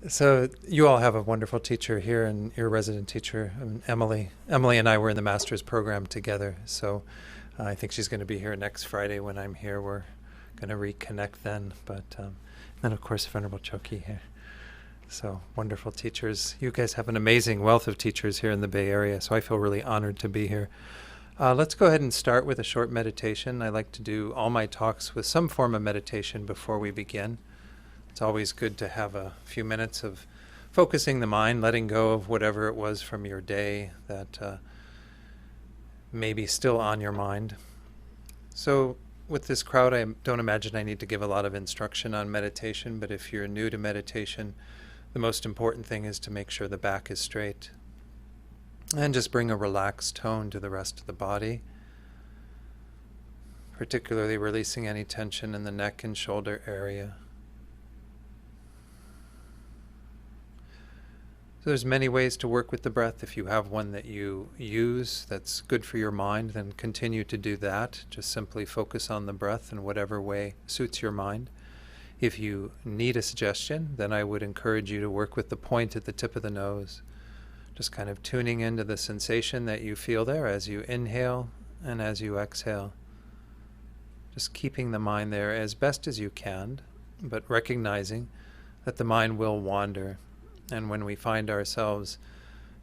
So you all have a wonderful teacher here, and your resident teacher, Emily. Emily and I were in the master's program together. So I think she's going to be here next Friday when I'm here. We're going to reconnect then. But then, of course, Venerable Choki here. So wonderful teachers. You guys have an amazing wealth of teachers here in the Bay Area. So I feel really honored to be here. Let's go ahead and start with a short meditation. I like to do all my talks with some form of meditation before we begin. It's always good to have a few minutes of focusing the mind, letting go of whatever it was from your day that may be still on your mind. So with this crowd, I don't imagine I need to give a lot of instruction on meditation, but if you're new to meditation, the most important thing is to make sure the back is straight and just bring a relaxed tone to the rest of the body, particularly releasing any tension in the neck and shoulder area. So there's many ways to work with the breath. If you have one that you use that's good for your mind, then continue to do that. Just simply focus on the breath in whatever way suits your mind. If you need a suggestion, then I would encourage you to work with the point at the tip of the nose, just kind of tuning into the sensation that you feel there as you inhale and as you exhale. Just keeping the mind there as best as you can, but recognizing that the mind will wander. And when we find ourselves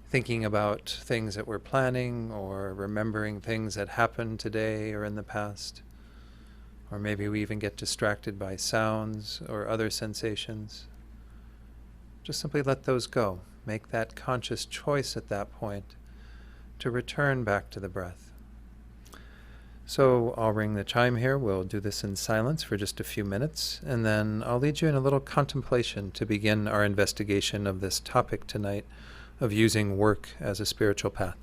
thinking about things that we're planning or remembering things that happened today or in the past, or maybe we even get distracted by sounds or other sensations, just simply let those go. Make that conscious choice at that point to return back to the breath. So I'll ring the chime here. We'll do this in silence for just a few minutes, and then I'll lead you in a little contemplation to begin our investigation of this topic tonight of using work as a spiritual path.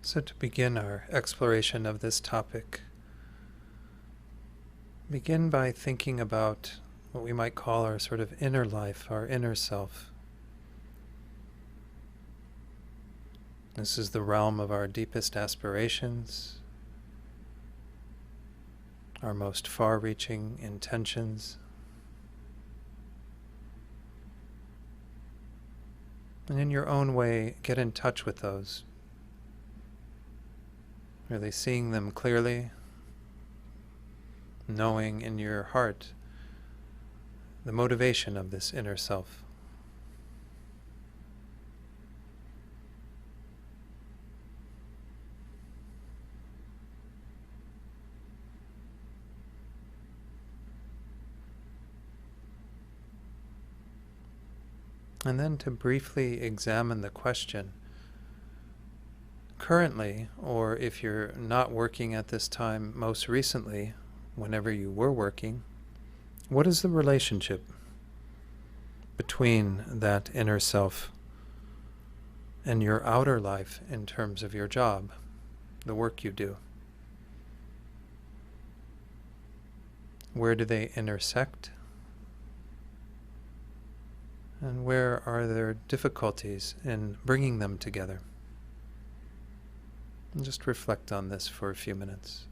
So to begin our exploration of this topic, begin by thinking about what we might call our sort of inner life, our inner self. This is the realm of our deepest aspirations, our most far-reaching intentions. And in your own way, get in touch with those. Really seeing them clearly, knowing in your heart the motivation of this inner self. And then to briefly examine the question, currently, or if you're not working at this time, most recently, whenever you were working, what is the relationship between that inner self and your outer life in terms of your job, the work you do? Where do they intersect? And where are there difficulties in bringing them together? And just reflect on this for a few minutes.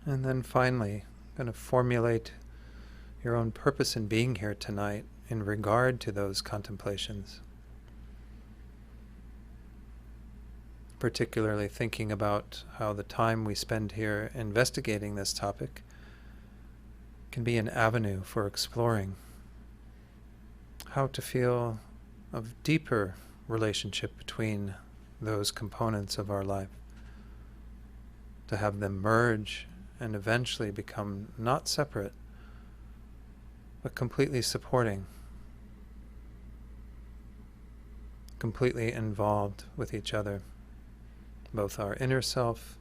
And then finally, going to formulate your own purpose in being here tonight in regard to those contemplations. Particularly thinking about how the time we spend here investigating this topic can be an avenue for exploring how to feel a deeper relationship between those components of our life, to have them merge and eventually become not separate, but completely supporting, completely involved with each other, both our inner self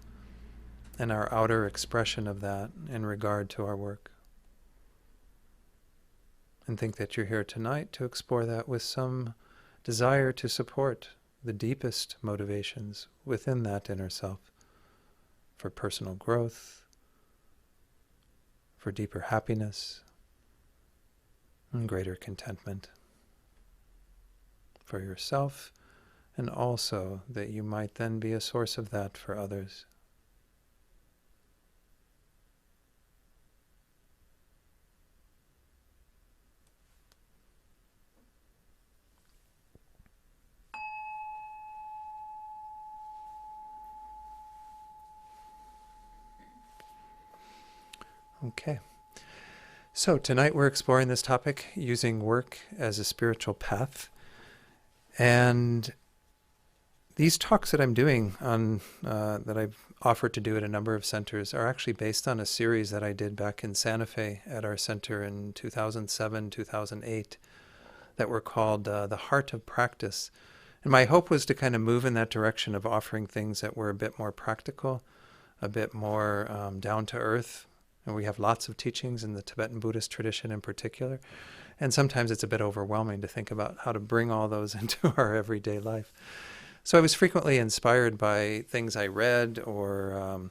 and our outer expression of that in regard to our work. And think that you're here tonight to explore that with some desire to support the deepest motivations within that inner self for personal growth, for deeper happiness and greater contentment for yourself, and also that you might then be a source of that for others. Okay. So tonight we're exploring this topic, using work as a spiritual path. And these talks that I'm doing on that I've offered to do at a number of centers are actually based on a series that I did back in Santa Fe at our center in 2007, 2008, that were called The Heart of Practice. And my hope was to kind of move in that direction of offering things that were a bit more practical, a bit more down to earth. And we have lots of teachings in the Tibetan Buddhist tradition in particular. And sometimes it's a bit overwhelming to think about how to bring all those into our everyday life. So I was frequently inspired by things I read or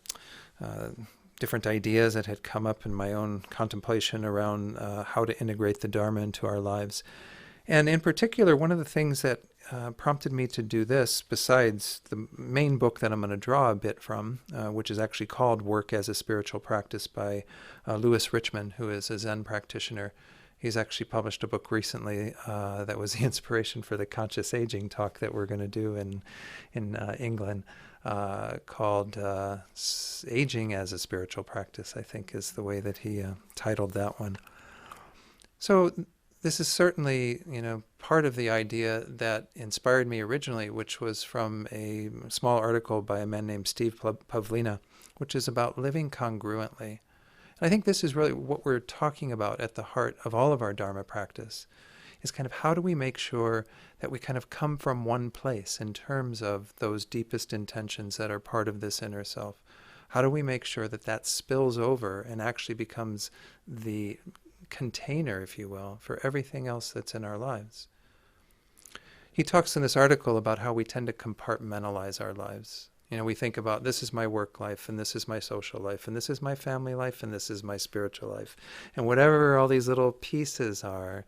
different ideas that had come up in my own contemplation around how to integrate the Dharma into our lives. And in particular, one of the things that prompted me to do this, besides the main book that I'm going to draw a bit from, which is actually called Work as a Spiritual Practice by Louis Richmond, who is a Zen practitioner. He's actually published a book recently that was the inspiration for the conscious aging talk that we're going to do in England, called Aging as a Spiritual Practice, I think is the way that he titled that one. So this is certainly, part of the idea that inspired me originally, which was from a small article by a man named Steve Pavlina, which is about living congruently. And I think this is really what we're talking about at the heart of all of our Dharma practice, is kind of how do we make sure that we kind of come from one place in terms of those deepest intentions that are part of this inner self. How do we make sure that that spills over and actually becomes the container, if you will, for everything else that's in our lives? He talks in this article about how we tend to compartmentalize our lives. We think about, this is my work life, and this is my social life, and this is my family life, and this is my spiritual life. And whatever all these little pieces are,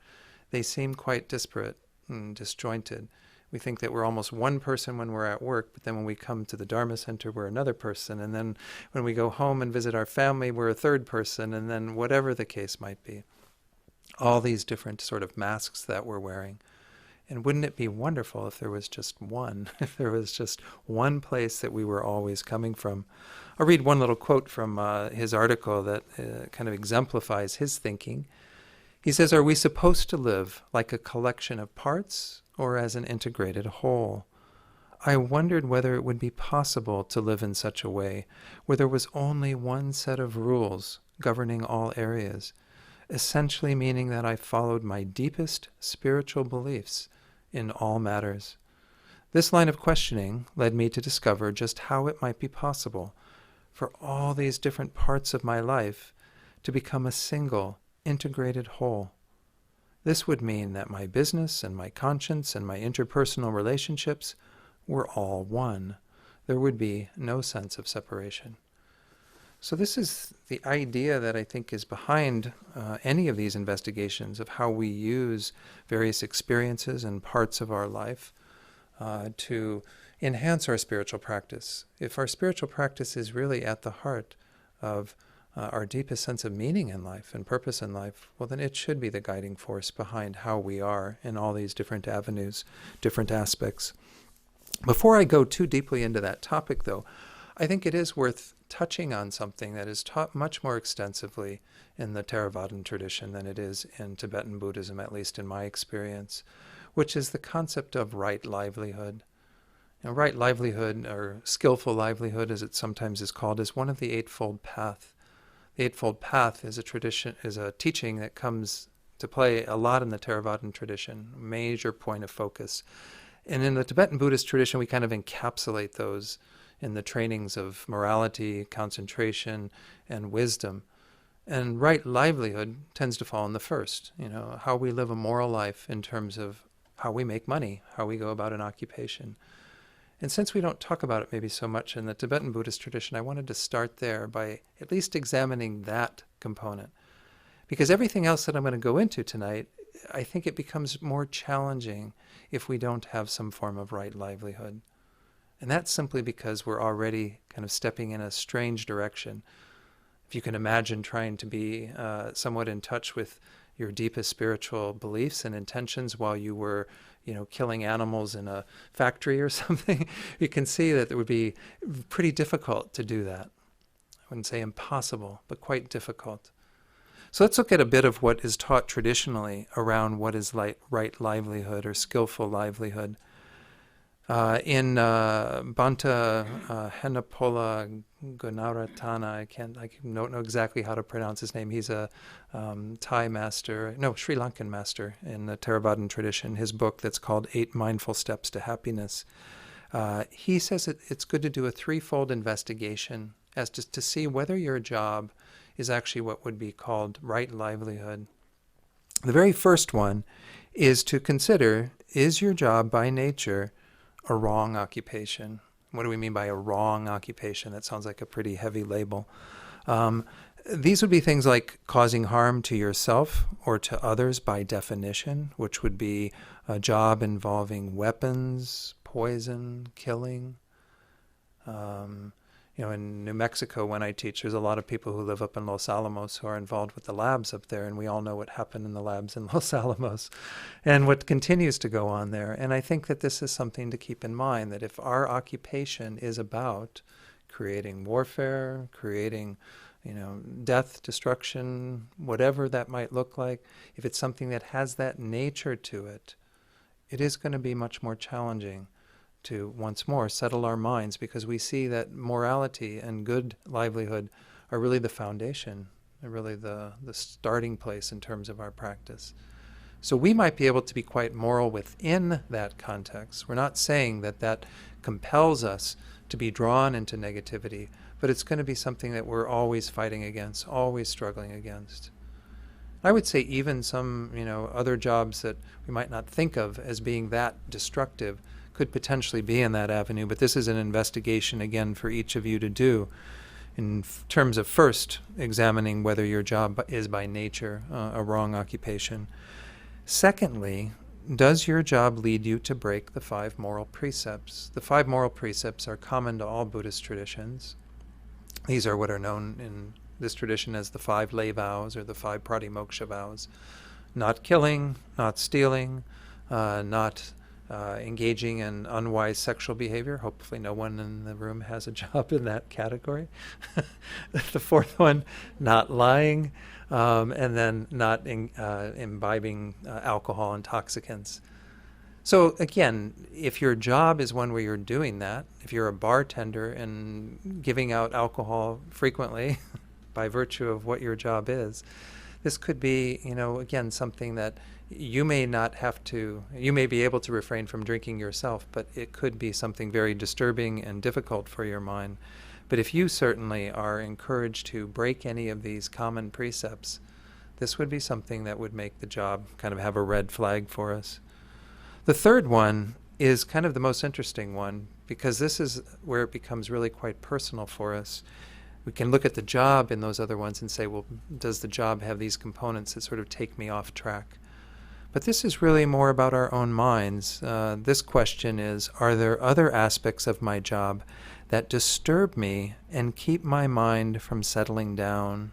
they seem quite disparate and disjointed. We think that we're almost one person when we're at work, but then when we come to the Dharma Center, we're another person. And then when we go home and visit our family, we're a third person, and then whatever the case might be. All these different sort of masks that we're wearing. And wouldn't it be wonderful if there was just one, if there was just one place that we were always coming from? I'll read one little quote from his article that kind of exemplifies his thinking. He says, "Are we supposed to live like a collection of parts or as an integrated whole? I wondered whether it would be possible to live in such a way where there was only one set of rules governing all areas, essentially meaning that I followed my deepest spiritual beliefs in all matters. This line of questioning led me to discover just how it might be possible for all these different parts of my life to become a single, integrated whole. This would mean that my business and my conscience and my interpersonal relationships were all one. There would be no sense of separation." So this is the idea that I think is behind any of these investigations of how we use various experiences and parts of our life to enhance our spiritual practice. If our spiritual practice is really at the heart of our deepest sense of meaning in life and purpose in life, well, then it should be the guiding force behind how we are in all these different avenues, different aspects. Before I go too deeply into that topic, though, I think it is worth touching on something that is taught much more extensively in the Theravadan tradition than it is in Tibetan Buddhism, at least in my experience, which is the concept of right livelihood. Now, right livelihood, or skillful livelihood as it sometimes is called, is one of the Eightfold Path. The Eightfold Path is a teaching that comes to play a lot in the Theravadan tradition, a major point of focus. And in the Tibetan Buddhist tradition, we kind of encapsulate those in the trainings of morality, concentration, and wisdom. And right livelihood tends to fall in the first, how we live a moral life in terms of how we make money, how we go about an occupation. And since we don't talk about it maybe so much in the Tibetan Buddhist tradition, I wanted to start there by at least examining that component. Because everything else that I'm going to go into tonight, I think it becomes more challenging if we don't have some form of right livelihood. And that's simply because we're already kind of stepping in a strange direction. If you can imagine trying to be somewhat in touch with your deepest spiritual beliefs and intentions while you were, killing animals in a factory or something, you can see that it would be pretty difficult to do that. I wouldn't say impossible, but quite difficult. So let's look at a bit of what is taught traditionally around what is right livelihood or skillful livelihood. In Bhante Henapola Gunaratana, I don't know exactly how to pronounce his name. He's a Sri Lankan master in the Theravadan tradition. His book that's called 8 Mindful Steps to Happiness. He says it's good to do a threefold investigation as to see whether your job is actually what would be called right livelihood. The very first one is to consider, is your job by nature a wrong occupation. What do we mean by a wrong occupation? That sounds like a pretty heavy label. These would be things like causing harm to yourself or to others by definition, which would be a job involving weapons, poison, killing. In New Mexico, when I teach, there's a lot of people who live up in Los Alamos who are involved with the labs up there, and we all know what happened in the labs in Los Alamos and what continues to go on there. And I think that this is something to keep in mind, that if our occupation is about creating warfare, creating death, destruction, whatever that might look like, if it's something that has that nature to it, it is going to be much more challenging to, once more, settle our minds, because we see that morality and good livelihood are really the foundation, are really the starting place in terms of our practice. So we might be able to be quite moral within that context. We're not saying that that compels us to be drawn into negativity, but it's going to be something that we're always fighting against, always struggling against. I would say even some, other jobs that we might not think of as being that destructive could potentially be in that avenue, but this is an investigation, again, for each of you to do in terms of first examining whether your job is by nature a wrong occupation. Secondly, does your job lead you to break the 5 moral precepts? The 5 moral precepts are common to all Buddhist traditions. These are what are known in this tradition as the 5 lay vows, or the 5 pratimoksha vows. Not killing, not stealing, not engaging in unwise sexual behavior. Hopefully no one in the room has a job in that category. The 4th one, not lying, and then not imbibing alcohol intoxicants. So again, if your job is one where you're doing that, if you're a bartender and giving out alcohol frequently by virtue of what your job is, this could be, again, something that you may be able to refrain from drinking yourself, but it could be something very disturbing and difficult for your mind. But if you certainly are encouraged to break any of these common precepts, this would be something that would make the job kind of have a red flag for us. The 3rd one is kind of the most interesting one, because this is where it becomes really quite personal for us. We can look at the job in those other ones and say, well, does the job have these components that sort of take me off track? But this is really more about our own minds. This question is, are there other aspects of my job that disturb me and keep my mind from settling down?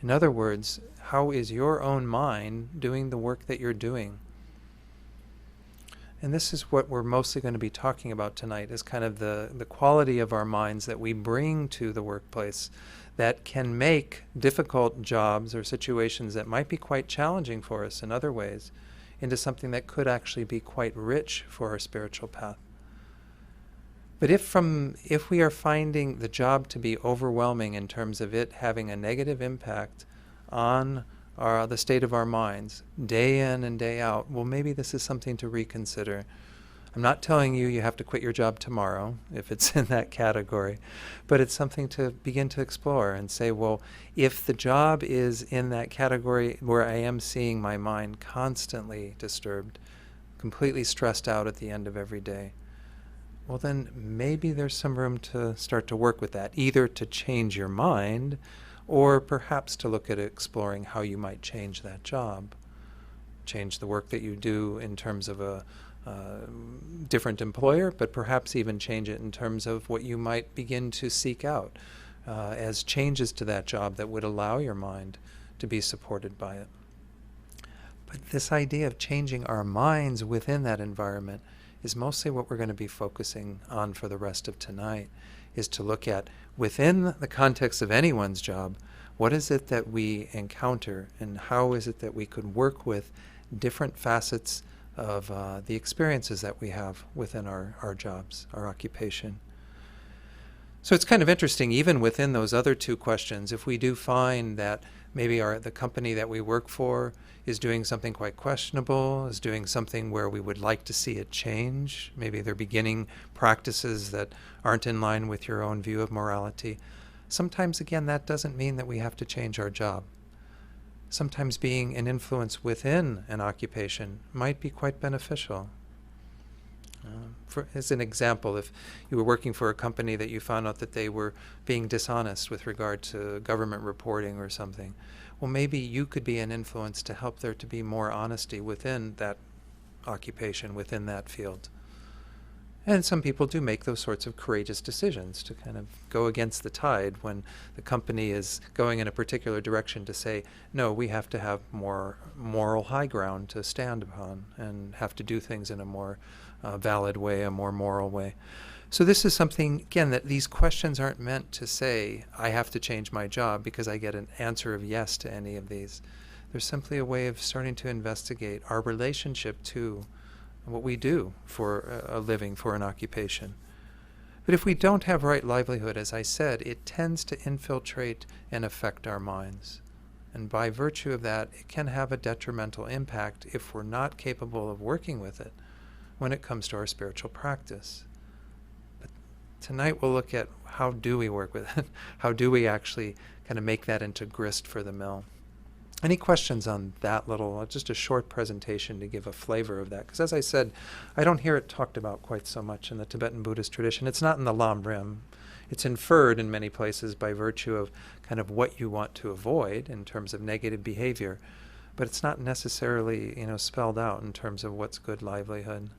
In other words, how is your own mind doing the work that you're doing? And this is what we're mostly going to be talking about tonight, is kind of the quality of our minds that we bring to the workplace that can make difficult jobs or situations that might be quite challenging for us in other ways into something that could actually be quite rich for our spiritual path. But if we are finding the job to be overwhelming in terms of it having a negative impact on the state of our minds, day in and day out, well, maybe this is something to reconsider. I'm not telling you have to quit your job tomorrow if it's in that category, but it's something to begin to explore and say, well, if the job is in that category where I am seeing my mind constantly disturbed, completely stressed out at the end of every day, well, then maybe there's some room to start to work with that, either to change your mind or perhaps to look at exploring how you might change that job, change the work that you do in terms of a different employer, but perhaps even change it in terms of what you might begin to seek out as changes to that job that would allow your mind to be supported by it. But this idea of changing our minds within that environment is mostly what we're going to be focusing on for the rest of tonight, is to look at, within the context of anyone's job, what is it that we encounter and how is it that we could work with different facets of the experiences that we have within our jobs, our occupation. So it's kind of interesting, even within those other 2 questions, if we do find that maybe the company that we work for is doing something quite questionable, is doing something where we would like to see it change, maybe they're beginning practices that aren't in line with your own view of morality, sometimes, again, that doesn't mean that we have to change our job. Sometimes being an influence within an occupation might be quite beneficial. as an example, if you were working for a company that you found out that they were being dishonest with regard to government reporting or something, well, maybe you could be an influence to help there to be more honesty within that occupation, within that field. And some people do make those sorts of courageous decisions to kind of go against the tide when the company is going in a particular direction, to say, no, we have to have more moral high ground to stand upon and have to do things in a more valid way, a more moral way. So this is something, again, that these questions aren't meant to say, I have to change my job because I get an answer of yes to any of these. They're simply a way of starting to investigate our relationship to what we do for a living, for an occupation. But if we don't have right livelihood, as I said, it tends to infiltrate and affect our minds. And by virtue of that, it can have a detrimental impact if we're not capable of working with it when it comes to our spiritual practice. But tonight we'll look at how do we work with it? How do we actually kind of make that into grist for the mill? Any questions on that little, just a short presentation to give a flavor of that? Because as I said, I don't hear it talked about quite so much in the Tibetan Buddhist tradition. It's not in the Lam Rim. It's inferred in many places by virtue of kind of what you want to avoid in terms of negative behavior. But it's not necessarily, spelled out in terms of what's good livelihood.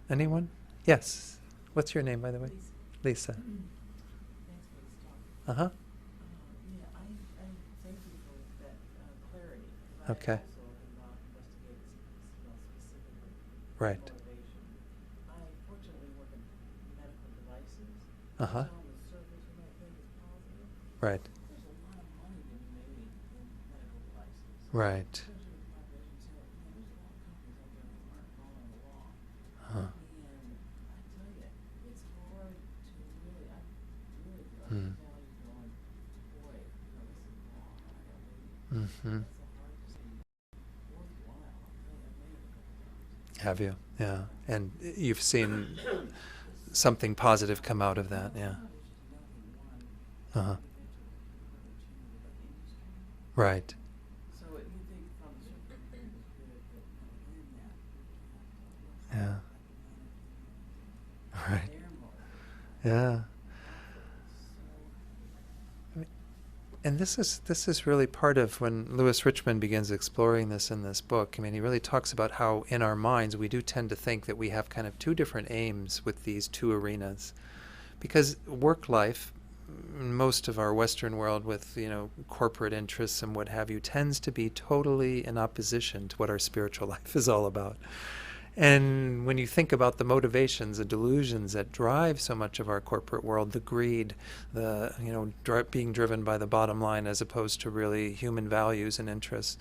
Anyone? Yes. What's your name, by the way? Lisa. Uh-huh. Okay. Right. I fortunately work in medical devices. Uh-huh. On the surface, you might think it's positive. Right. There's a lot of money to be made in medical devices. Right. Especially with populations here, there's a lot of companies out there who aren't following the law. Huh. And I tell you, it's hard to really, I really feel Hmm. value going, boy, this is wrong. I gotta leave. Mm-hmm. That's the hard to see. Worthwhile. I'll tell you, I've made it a couple times. Have you? Yeah. And you've seen something positive come out of that, yeah. Uh-huh. Right. So you think from a certain point is good, but in that, Yeah. Right. their motive. Yeah. And this is really part of when Louis Richmond begins exploring this in this book. I mean, he really talks about how in our minds we do tend to think that we have kind of two different aims with these two arenas. Because work life, most of our Western world with, corporate interests and what have you, tends to be totally in opposition to what our spiritual life is all about. And when you think about the motivations, the delusions that drive so much of our corporate world, the greed, the being driven by the bottom line as opposed to really human values and interests,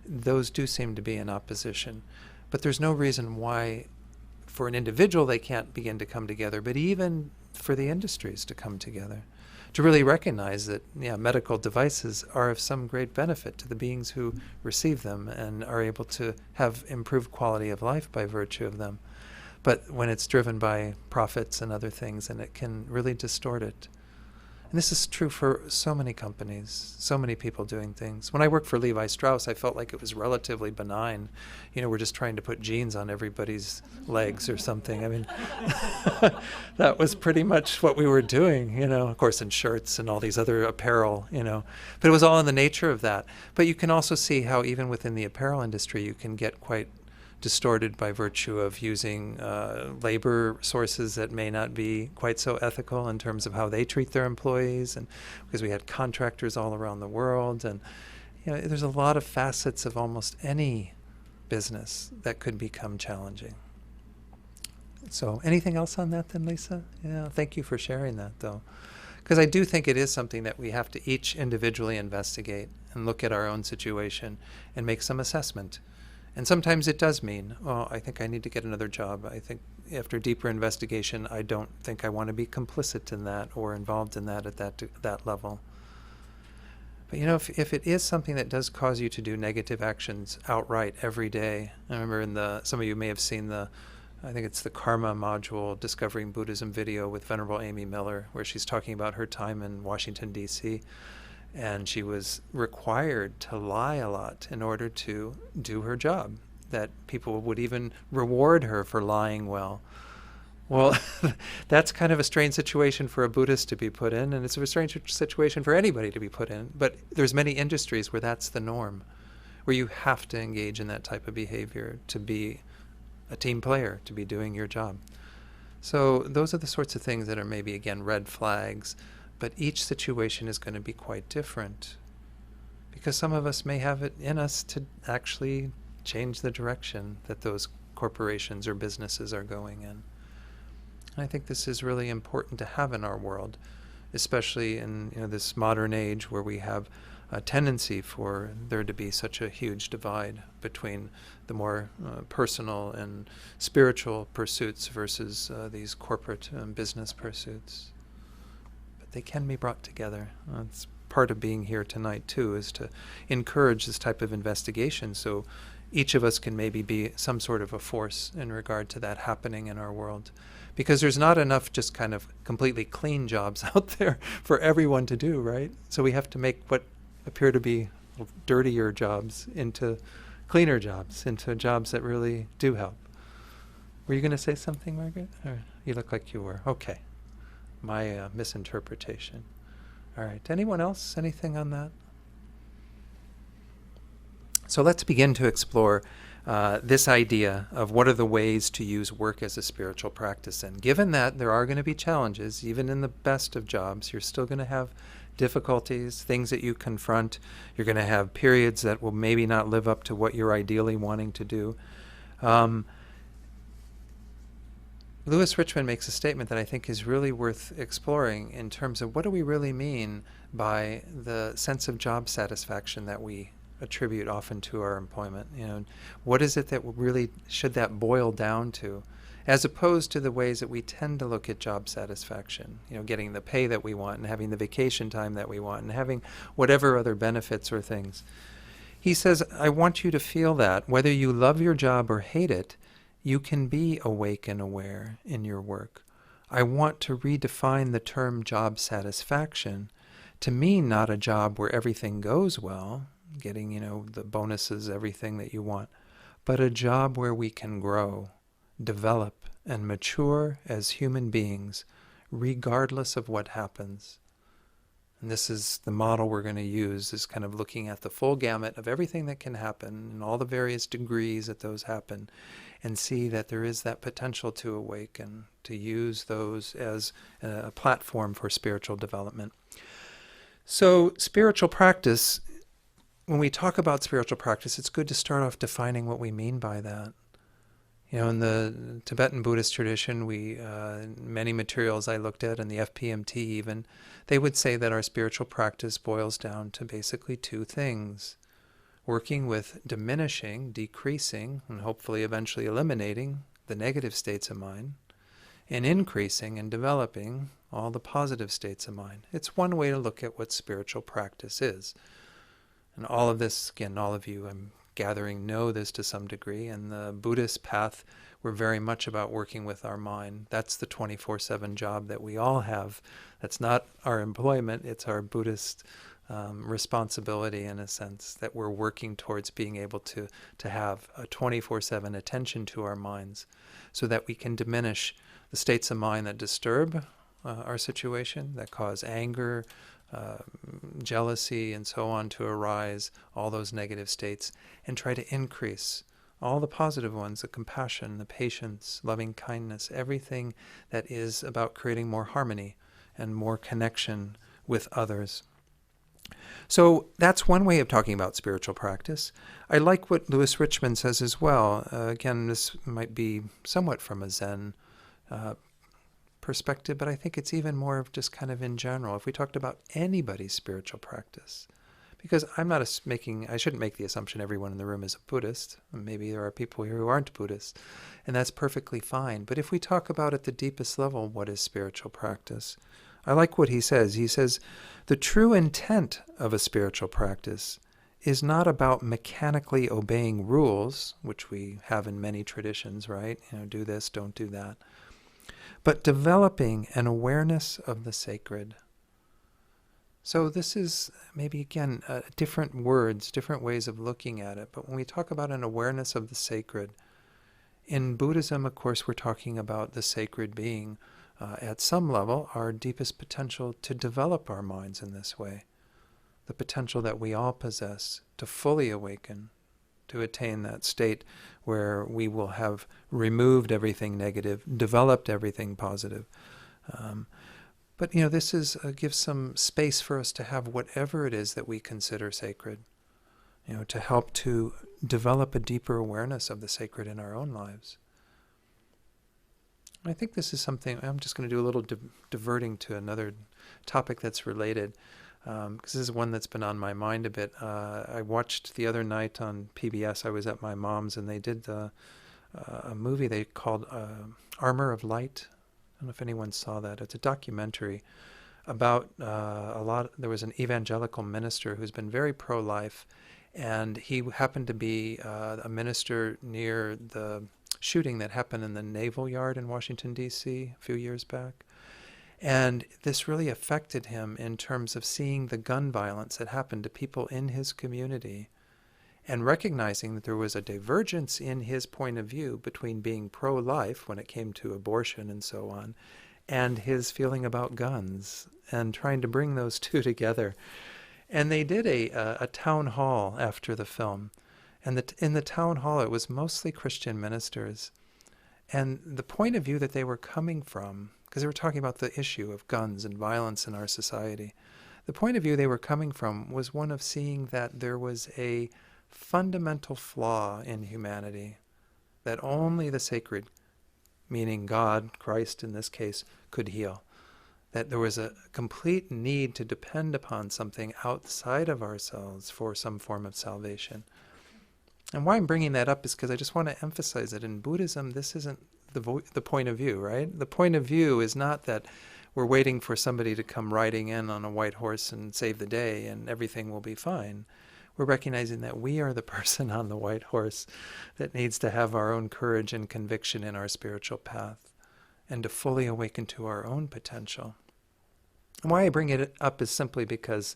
those do seem to be in opposition. But there's no reason why, for an individual, they can't begin to come together, but even for the industries to come together, to really recognize that medical devices are of some great benefit to the beings who receive them and are able to have improved quality of life by virtue of them. But when it's driven by profits and other things, and it can really distort it. And this is true for so many companies, so many people doing things. When I worked for Levi Strauss, I felt like it was relatively benign. We're just trying to put jeans on everybody's legs or something. I mean, that was pretty much what we were doing, of course, in shirts and all these other apparel, But it was all in the nature of that. But you can also see how even within the apparel industry, you can get quite distorted by virtue of using labor sources that may not be quite so ethical in terms of how they treat their employees, and because we had contractors all around the world, and there's a lot of facets of almost any business that could become challenging. So anything else on that then, Lisa? Yeah, thank you for sharing that though, because I do think it is something that we have to each individually investigate and look at our own situation and make some assessment. And sometimes it does mean, I think I need to get another job. I think after deeper investigation, I don't think I want to be complicit in that or involved in that at that level. But if it is something that does cause you to do negative actions outright every day, I remember some of you may have seen I think it's the Karma module, Discovering Buddhism video with Venerable Amy Miller, where she's talking about her time in Washington, D.C., and she was required to lie a lot in order to do her job, that people would even reward her for lying well. Well, that's kind of a strange situation for a Buddhist to be put in, and it's a strange situation for anybody to be put in. But there's many industries where that's the norm, where you have to engage in that type of behavior to be a team player, to be doing your job. So those are the sorts of things that are maybe, again, red flags, but each situation is going to be quite different, because some of us may have it in us to actually change the direction that those corporations or businesses are going in. And I think this is really important to have in our world, especially in this modern age where we have a tendency for there to be such a huge divide between the more personal and spiritual pursuits versus these corporate business pursuits. But they can be brought together. It's part of being here tonight, too, is to encourage this type of investigation so each of us can maybe be some sort of a force in regard to that happening in our world. Because there's not enough just kind of completely clean jobs out there for everyone to do, right? So we have to make what appear to be dirtier jobs into cleaner jobs, into jobs that really do help. Were you going to say something, Margaret? Or you look like you were. Okay. My misinterpretation. All right. Anyone else? Anything on that? So let's begin to explore this idea of what are the ways to use work as a spiritual practice. And given that there are going to be challenges, even in the best of jobs, you're still going to have difficulties, things that you confront. You're going to have periods that will maybe not live up to what you're ideally wanting to do. Lewis Richmond makes a statement that I think is really worth exploring in terms of what do we really mean by the sense of job satisfaction that we attribute often to our employment. What is it that really should that boil down to, as opposed to the ways that we tend to look at job satisfaction, getting the pay that we want and having the vacation time that we want and having whatever other benefits or things. He says, I want you to feel that whether you love your job or hate it, you can be awake and aware in your work. I want to redefine the term job satisfaction to mean not a job where everything goes well, getting, the bonuses, everything that you want, but a job where we can grow, develop, and mature as human beings, regardless of what happens. And this is the model we're going to use, is kind of looking at the full gamut of everything that can happen and all the various degrees that those happen, and see that there is that potential to awaken, to use those as a platform for spiritual development. So spiritual practice, when we talk about spiritual practice, it's good to start off defining what we mean by that. In the Tibetan Buddhist tradition, many materials I looked at, and the FPMT even, they would say that our spiritual practice boils down to basically two things: working with diminishing, decreasing, and hopefully eventually eliminating the negative states of mind, and increasing and developing all the positive states of mind. It's one way to look at what spiritual practice is. And all of this, again, all of you, I'm gathering, know this to some degree. And the Buddhist path, we're very much about working with our mind. That's the 24/7 job that we all have. That's not our employment, it's our Buddhist responsibility, in a sense, that we're working towards being able to have a 24/7 attention to our minds so that we can diminish the states of mind that disturb our situation, that cause anger, jealousy, and so on to arise, all those negative states, and try to increase all the positive ones, the compassion, the patience, loving kindness, everything that is about creating more harmony and more connection with others. So that's one way of talking about spiritual practice. I like what Lewis Richmond says as well. Again, this might be somewhat from a Zen perspective, but I think it's even more of just kind of in general. If we talked about anybody's spiritual practice, because I shouldn't make the assumption everyone in the room is a Buddhist. Maybe there are people here who aren't Buddhists, and that's perfectly fine. But if we talk about at the deepest level, what is spiritual practice? I like what he says. He says, the true intent of a spiritual practice is not about mechanically obeying rules, which we have in many traditions, right? Do this, don't do that. But developing an awareness of the sacred. So this is maybe, again, different words, different ways of looking at it. But when we talk about an awareness of the sacred, In Buddhism, of course, we're talking about the sacred being, at some level, our deepest potential to develop our minds in this way, the potential that we all possess to fully awaken, to attain that state where we will have removed everything negative, developed everything positive. But this gives some space for us to have whatever it is that we consider sacred, to help to develop a deeper awareness of the sacred in our own lives. I think this is something, I'm just going to do a little diverting to another topic that's related, because this is one that's been on my mind a bit. I watched the other night on PBS, I was at my mom's, and they did a movie they called Armor of Light. I don't know if anyone saw that. It's a documentary about there was an evangelical minister who's been very pro-life, and he happened to be a minister near the shooting that happened in the Naval Yard in Washington, D.C. a few years back. And this really affected him in terms of seeing the gun violence that happened to people in his community and recognizing that there was a divergence in his point of view between being pro-life when it came to abortion and so on, and his feeling about guns, and trying to bring those two together. And they did a town hall after the film. And in the town hall, it was mostly Christian ministers. And the point of view that they were coming from, because they were talking about the issue of guns and violence in our society, the point of view they were coming from was one of seeing that there was a fundamental flaw in humanity that only the sacred, meaning God, Christ in this case, could heal. That there was a complete need to depend upon something outside of ourselves for some form of salvation. And why I'm bringing that up is because I just want to emphasize that in Buddhism, this isn't the point of view, right? The point of view is not that we're waiting for somebody to come riding in on a white horse and save the day and everything will be fine. We're recognizing that we are the person on the white horse that needs to have our own courage and conviction in our spiritual path and to fully awaken to our own potential. And why I bring it up is simply because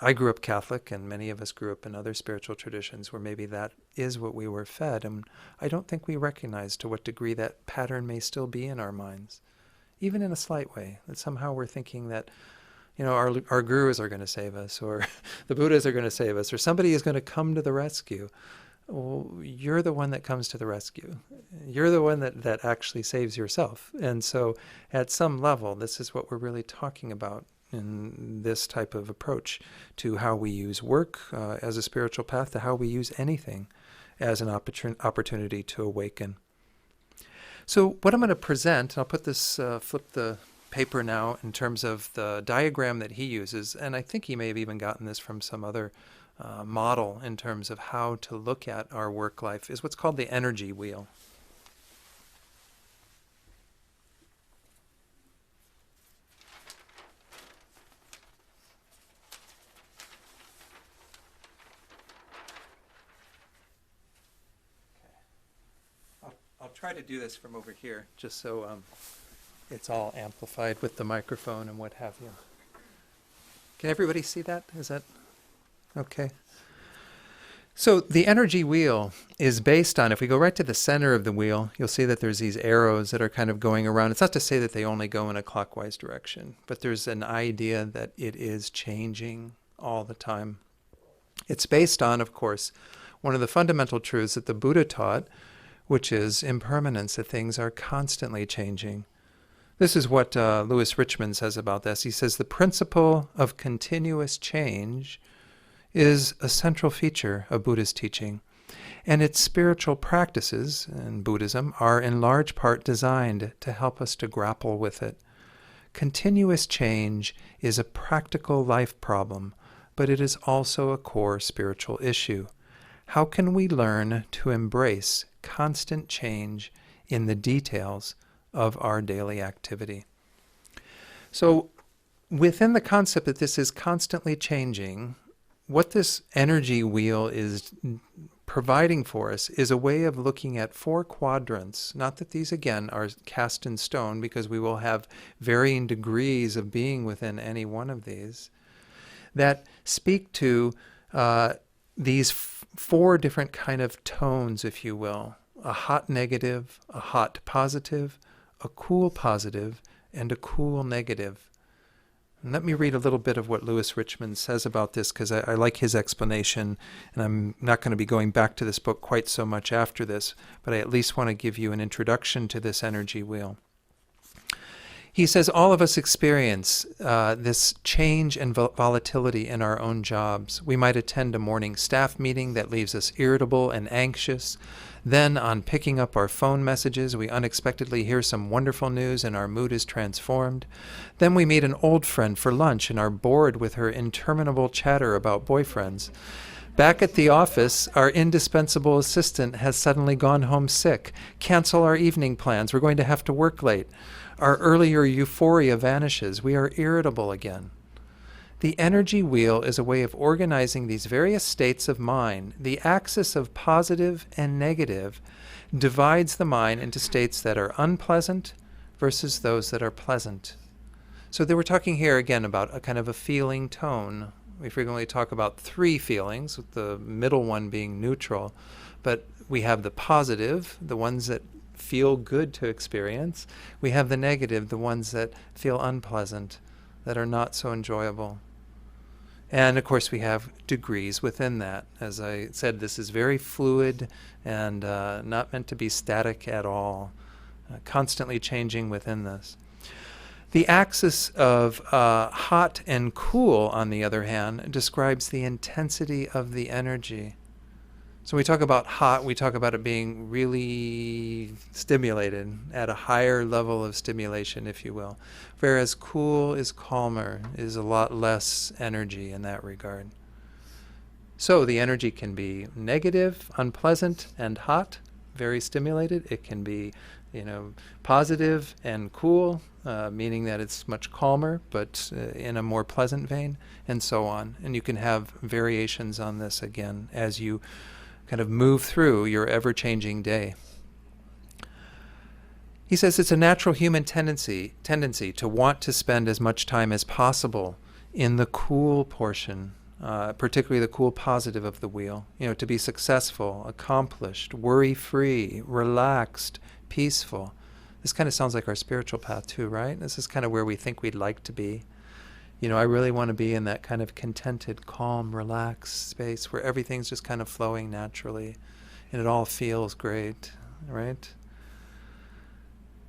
I grew up Catholic, and many of us grew up in other spiritual traditions where maybe that is what we were fed, and I don't think we recognize to what degree that pattern may still be in our minds, even in a slight way, that somehow we're thinking that our gurus are going to save us, or the Buddhas are going to save us, or somebody is going to come to the rescue. Well, you're the one that comes to the rescue. You're the one that actually saves yourself. And so at some level, this is what we're really talking about in this type of approach to how we use work as a spiritual path, to how we use anything as an opportunity to awaken. So what I'm going to present, I'll put this, flip the paper now in terms of the diagram that he uses, and I think he may have even gotten this from some other model in terms of how to look at our work life, is what's called the energy wheel. I'll try to do this from over here, just so it's all amplified with the microphone and what have you. Can everybody see that? Is that okay? So the energy wheel is based on, if we go right to the center of the wheel, you'll see that there's these arrows that are kind of going around. It's not to say that they only go in a clockwise direction, but there's an idea that it is changing all the time. It's based on, of course, one of the fundamental truths that the Buddha taught, which is impermanence, that things are constantly changing. This is what Louis Richmond says about this. He says, the principle of continuous change is a central feature of Buddhist teaching, and its spiritual practices in Buddhism are in large part designed to help us to grapple with it. Continuous change is a practical life problem, but it is also a core spiritual issue. How can we learn to embrace constant change in the details of our daily activity? So within the concept that this is constantly changing, what this energy wheel is providing for us is a way of looking at 4 quadrants. Not that these, again, are cast in stone, because we will have varying degrees of being within any one of these, that speak to these 4 different kind of tones, if you will, a hot negative, a hot positive, a cool positive, and a cool negative. And let me read a little bit of what Lewis Richmond says about this, because I like his explanation, and I'm not going to be going back to this book quite so much after this, but I at least want to give you an introduction to this energy wheel. He says all of us experience this change and volatility in our own jobs. We might attend a morning staff meeting that leaves us irritable and anxious. Then, on picking up our phone messages, we unexpectedly hear some wonderful news and our mood is transformed. Then we meet an old friend for lunch and are bored with her interminable chatter about boyfriends. Back at the office, our indispensable assistant has suddenly gone home sick. Cancel our evening plans. We're going to have to work late. Our earlier euphoria vanishes. We are irritable again. The energy wheel is a way of organizing these various states of mind. The axis of positive and negative divides the mind into states that are unpleasant versus those that are pleasant. So they were talking here again about a kind of a feeling tone. We frequently talk about three feelings, with the middle one being neutral. But we have the positive, the ones that feel good to experience. We have the negative, the ones that feel unpleasant, that are not so enjoyable. And of course we have degrees within that. As I said, this is very fluid and not meant to be static at all, constantly changing within this. The axis of hot and cool, on the other hand, describes the intensity of the energy. So when we talk about hot, we talk about it being really stimulated, at a higher level of stimulation, if you will. Whereas cool is calmer, is a lot less energy in that regard. So the energy can be negative, unpleasant, and hot, very stimulated. It can be, positive and cool, meaning that it's much calmer, but in a more pleasant vein, and so on. And you can have variations on this again as you kind of move through your ever-changing day. He says it's a natural human tendency to want to spend as much time as possible in the cool portion, particularly the cool positive of the wheel, to be successful, accomplished, worry-free, relaxed, peaceful. This kind of sounds like our spiritual path too, right? This is kind of where we think we'd like to be. I really want to be in that kind of contented, calm, relaxed space where everything's just kind of flowing naturally and it all feels great, right?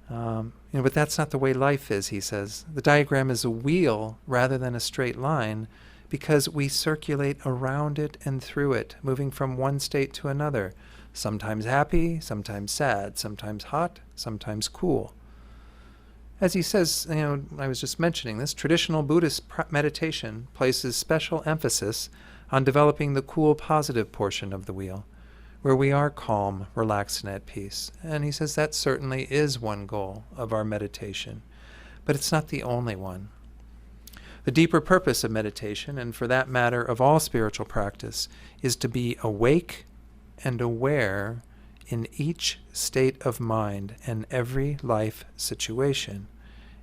But that's not the way life is, he says. The diagram is a wheel rather than a straight line because we circulate around it and through it, moving from one state to another, sometimes happy, sometimes sad, sometimes hot, sometimes cool. As he says, I was just mentioning this, traditional Buddhist meditation places special emphasis on developing the cool positive portion of the wheel, where we are calm, relaxed, and at peace. And he says that certainly is one goal of our meditation, but it's not the only one. The deeper purpose of meditation, and for that matter of all spiritual practice, is to be awake and aware in each state of mind and every life situation.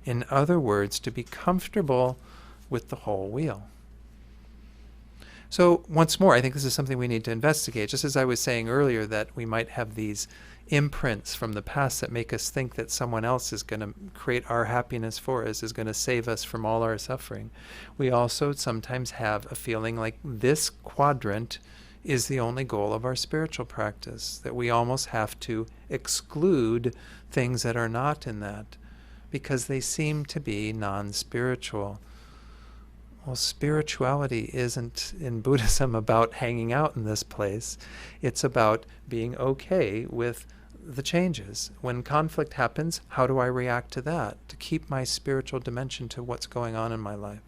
In other words, to be comfortable with the whole wheel. So once more, I think this is something we need to investigate. Just as I was saying earlier that we might have these imprints from the past that make us think that someone else is going to create our happiness for us, is going to save us from all our suffering. We also sometimes have a feeling like this quadrant is the only goal of our spiritual practice, that we almost have to exclude things that are not in that because they seem to be non-spiritual. Well, spirituality isn't in Buddhism about hanging out in this place. It's about being okay with the changes. When conflict happens, how do I react to that? To keep my spiritual dimension to what's going on in my life.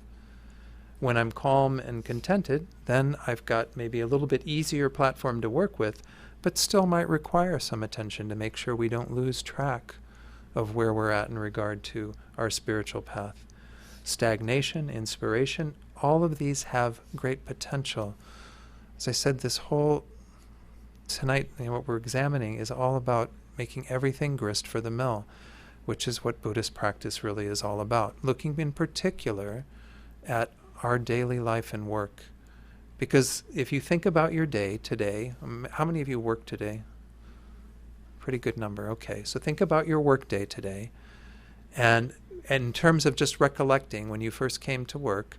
When I'm calm and contented, then I've got maybe a little bit easier platform to work with, but still might require some attention to make sure we don't lose track of where we're at in regard to our spiritual path. Stagnation, inspiration, all of these have great potential. As I said, tonight, what we're examining is all about making everything grist for the mill, which is what Buddhist practice really is all about. Looking in particular at our daily life and work. Because if you think about your day today, how many of you work today? pretty good number. Okay, so think about your work day today. And in terms of just recollecting when you first came to work,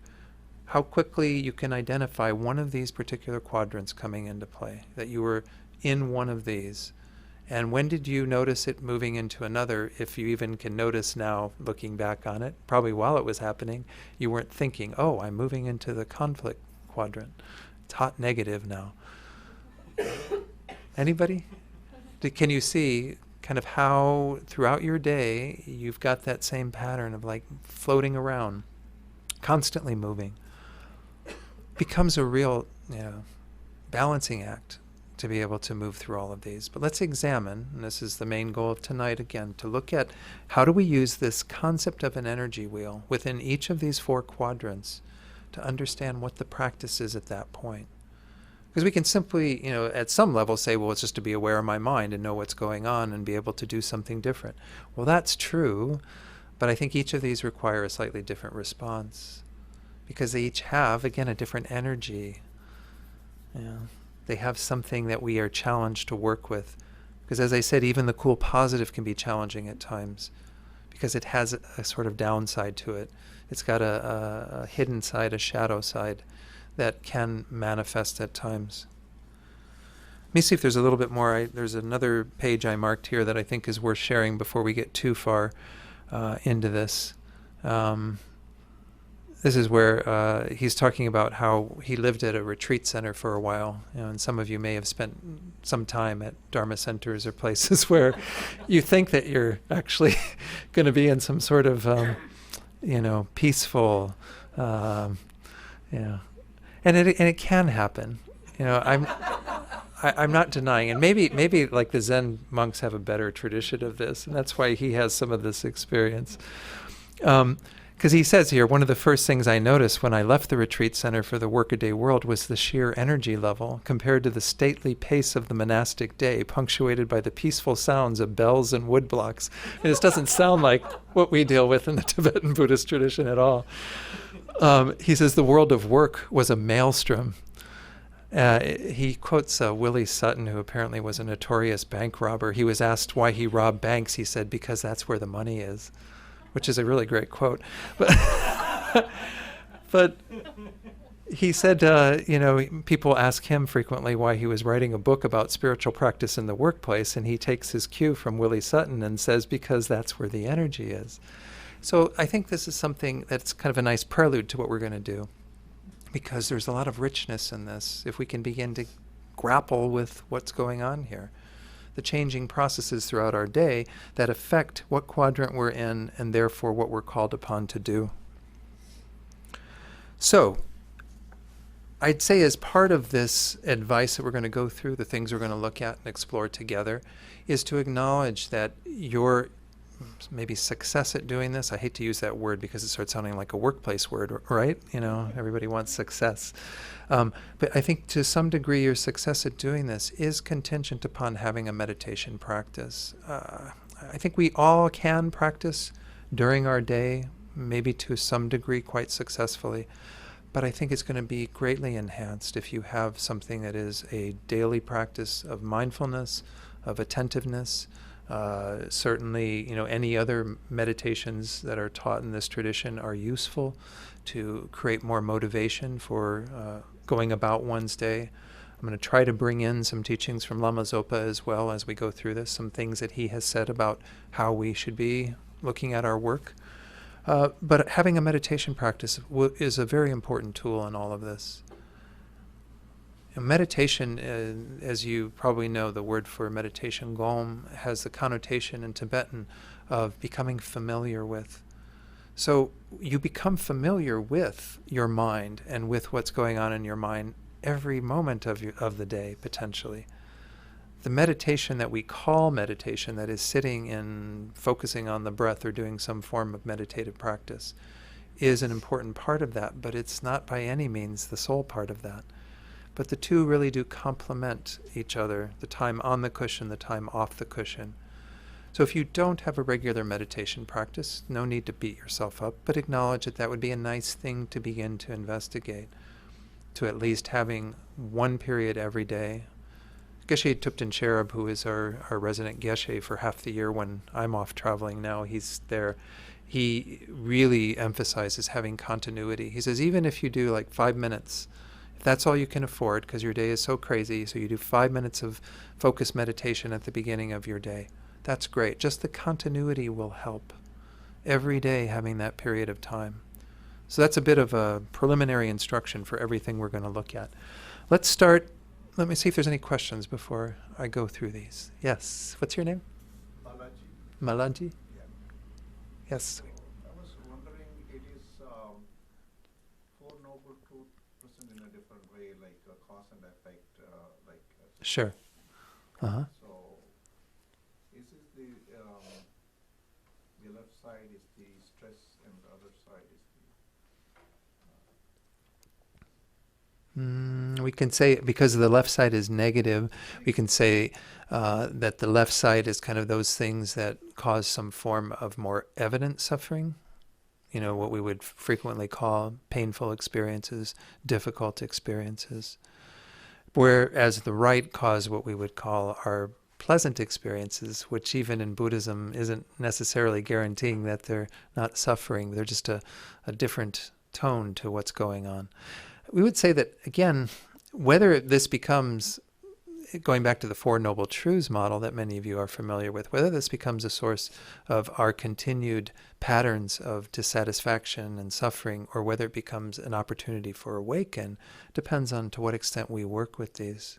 how quickly you can identify one of these particular quadrants coming into play, that you were in one of these. And when did you notice it moving into another, if you even can notice now, looking back on it? Probably while it was happening, you weren't thinking, oh, I'm moving into the conflict quadrant. It's hot negative now. Anybody? Can you see kind of how throughout your day you've got that same pattern of like floating around, constantly moving? Becomes a real, balancing act to be able to move through all of these. But let's examine, and this is the main goal of tonight again, to look at how do we use this concept of an energy wheel within each of these 4 quadrants to understand what the practice is at that point. Because we can simply, at some level say, well, it's just to be aware of my mind and know what's going on and be able to do something different. Well, that's true, but I think each of these require a slightly different response because they each have, again, a different energy. They have something that we are challenged to work with. Because as I said, even the cool positive can be challenging at times because it has a sort of downside to it. It's got a hidden side, a shadow side that can manifest at times. Let me see if there's a little bit more. There's another page I marked here that I think is worth sharing before we get too far into this. This is where he's talking about how he lived at a retreat center for a while. And some of you may have spent some time at Dharma centers or places where you think that you're actually going to be in some sort of, peaceful, And it can happen. I'm not denying, and maybe like the Zen monks have a better tradition of this, and that's why he has some of this experience. Because he says here, one of the first things I noticed when I left the retreat center for the workaday world was the sheer energy level compared to the stately pace of the monastic day, punctuated by the peaceful sounds of bells and woodblocks. And this doesn't sound like what we deal with in the Tibetan Buddhist tradition at all. He says the world of work was a maelstrom. He quotes Willie Sutton, who apparently was a notorious bank robber. He was asked why he robbed banks. He said, because that's where the money is, which is a really great quote. But he said, people ask him frequently why he was writing a book about spiritual practice in the workplace, and he takes his cue from Willie Sutton and says, because that's where the energy is. So I think this is something that's kind of a nice prelude to what we're going to do, because there's a lot of richness in this if we can begin to grapple with what's going on here. The changing processes throughout our day that affect what quadrant we're in and therefore what we're called upon to do. So I'd say as part of this advice that we're going to go through, the things we're going to look at and explore together, is to acknowledge that your maybe success at doing this. I hate to use that word because it starts sounding like a workplace word, right? Everybody wants success. But I think to some degree your success at doing this is contingent upon having a meditation practice. I think we all can practice during our day, maybe to some degree quite successfully. But I think it's going to be greatly enhanced if you have something that is a daily practice of mindfulness, of attentiveness. Certainly, any other meditations that are taught in this tradition are useful to create more motivation for going about one's day. I'm going to try to bring in some teachings from Lama Zopa as well as we go through this, some things that he has said about how we should be looking at our work. But having a meditation practice is a very important tool in all of this. Meditation, as you probably know, the word for meditation, gom, has the connotation in Tibetan of becoming familiar with. So you become familiar with your mind and with what's going on in your mind every moment of the day, potentially. The meditation that we call meditation, that is sitting and focusing on the breath or doing some form of meditative practice, is an important part of that, but it's not by any means the sole part of that. But the two really do complement each other, the time on the cushion, the time off the cushion. So if you don't have a regular meditation practice, no need to beat yourself up, but acknowledge that would be a nice thing to begin to investigate, to at least having one period every day. Geshe Tupten Cherub, who is our resident Geshe for half the year when I'm off traveling now, he's there. He really emphasizes having continuity. He says, even if you do like 5 minutes, if that's all you can afford, because your day is so crazy, so you do 5 minutes of focused meditation at the beginning of your day, that's great. Just the continuity will help. Every day having that period of time. So that's a bit of a preliminary instruction for everything we're going to look at. Let's start. Let me see if there's any questions before I go through these. Yes. What's your name? Malaji. Malaji? Yeah. Yes. So I was wondering, it is Four Noble Truth present in a different way, like cause and effect, Sure. Uh-huh. So is it the left side is the stress and the other side is We can say, because the left side is negative, we can say that the left side is kind of those things that cause some form of more evident suffering. You know, what we would frequently call painful experiences, difficult experiences. Whereas the right cause what we would call our pleasant experiences, which even in Buddhism isn't necessarily guaranteeing that they're not suffering. They're just a different tone to what's going on. We would say that, again, whether this becomes, going back to the Four Noble Truths model that many of you are familiar with, whether this becomes a source of our continued patterns of dissatisfaction and suffering, or whether it becomes an opportunity for awaken, depends on to what extent we work with these.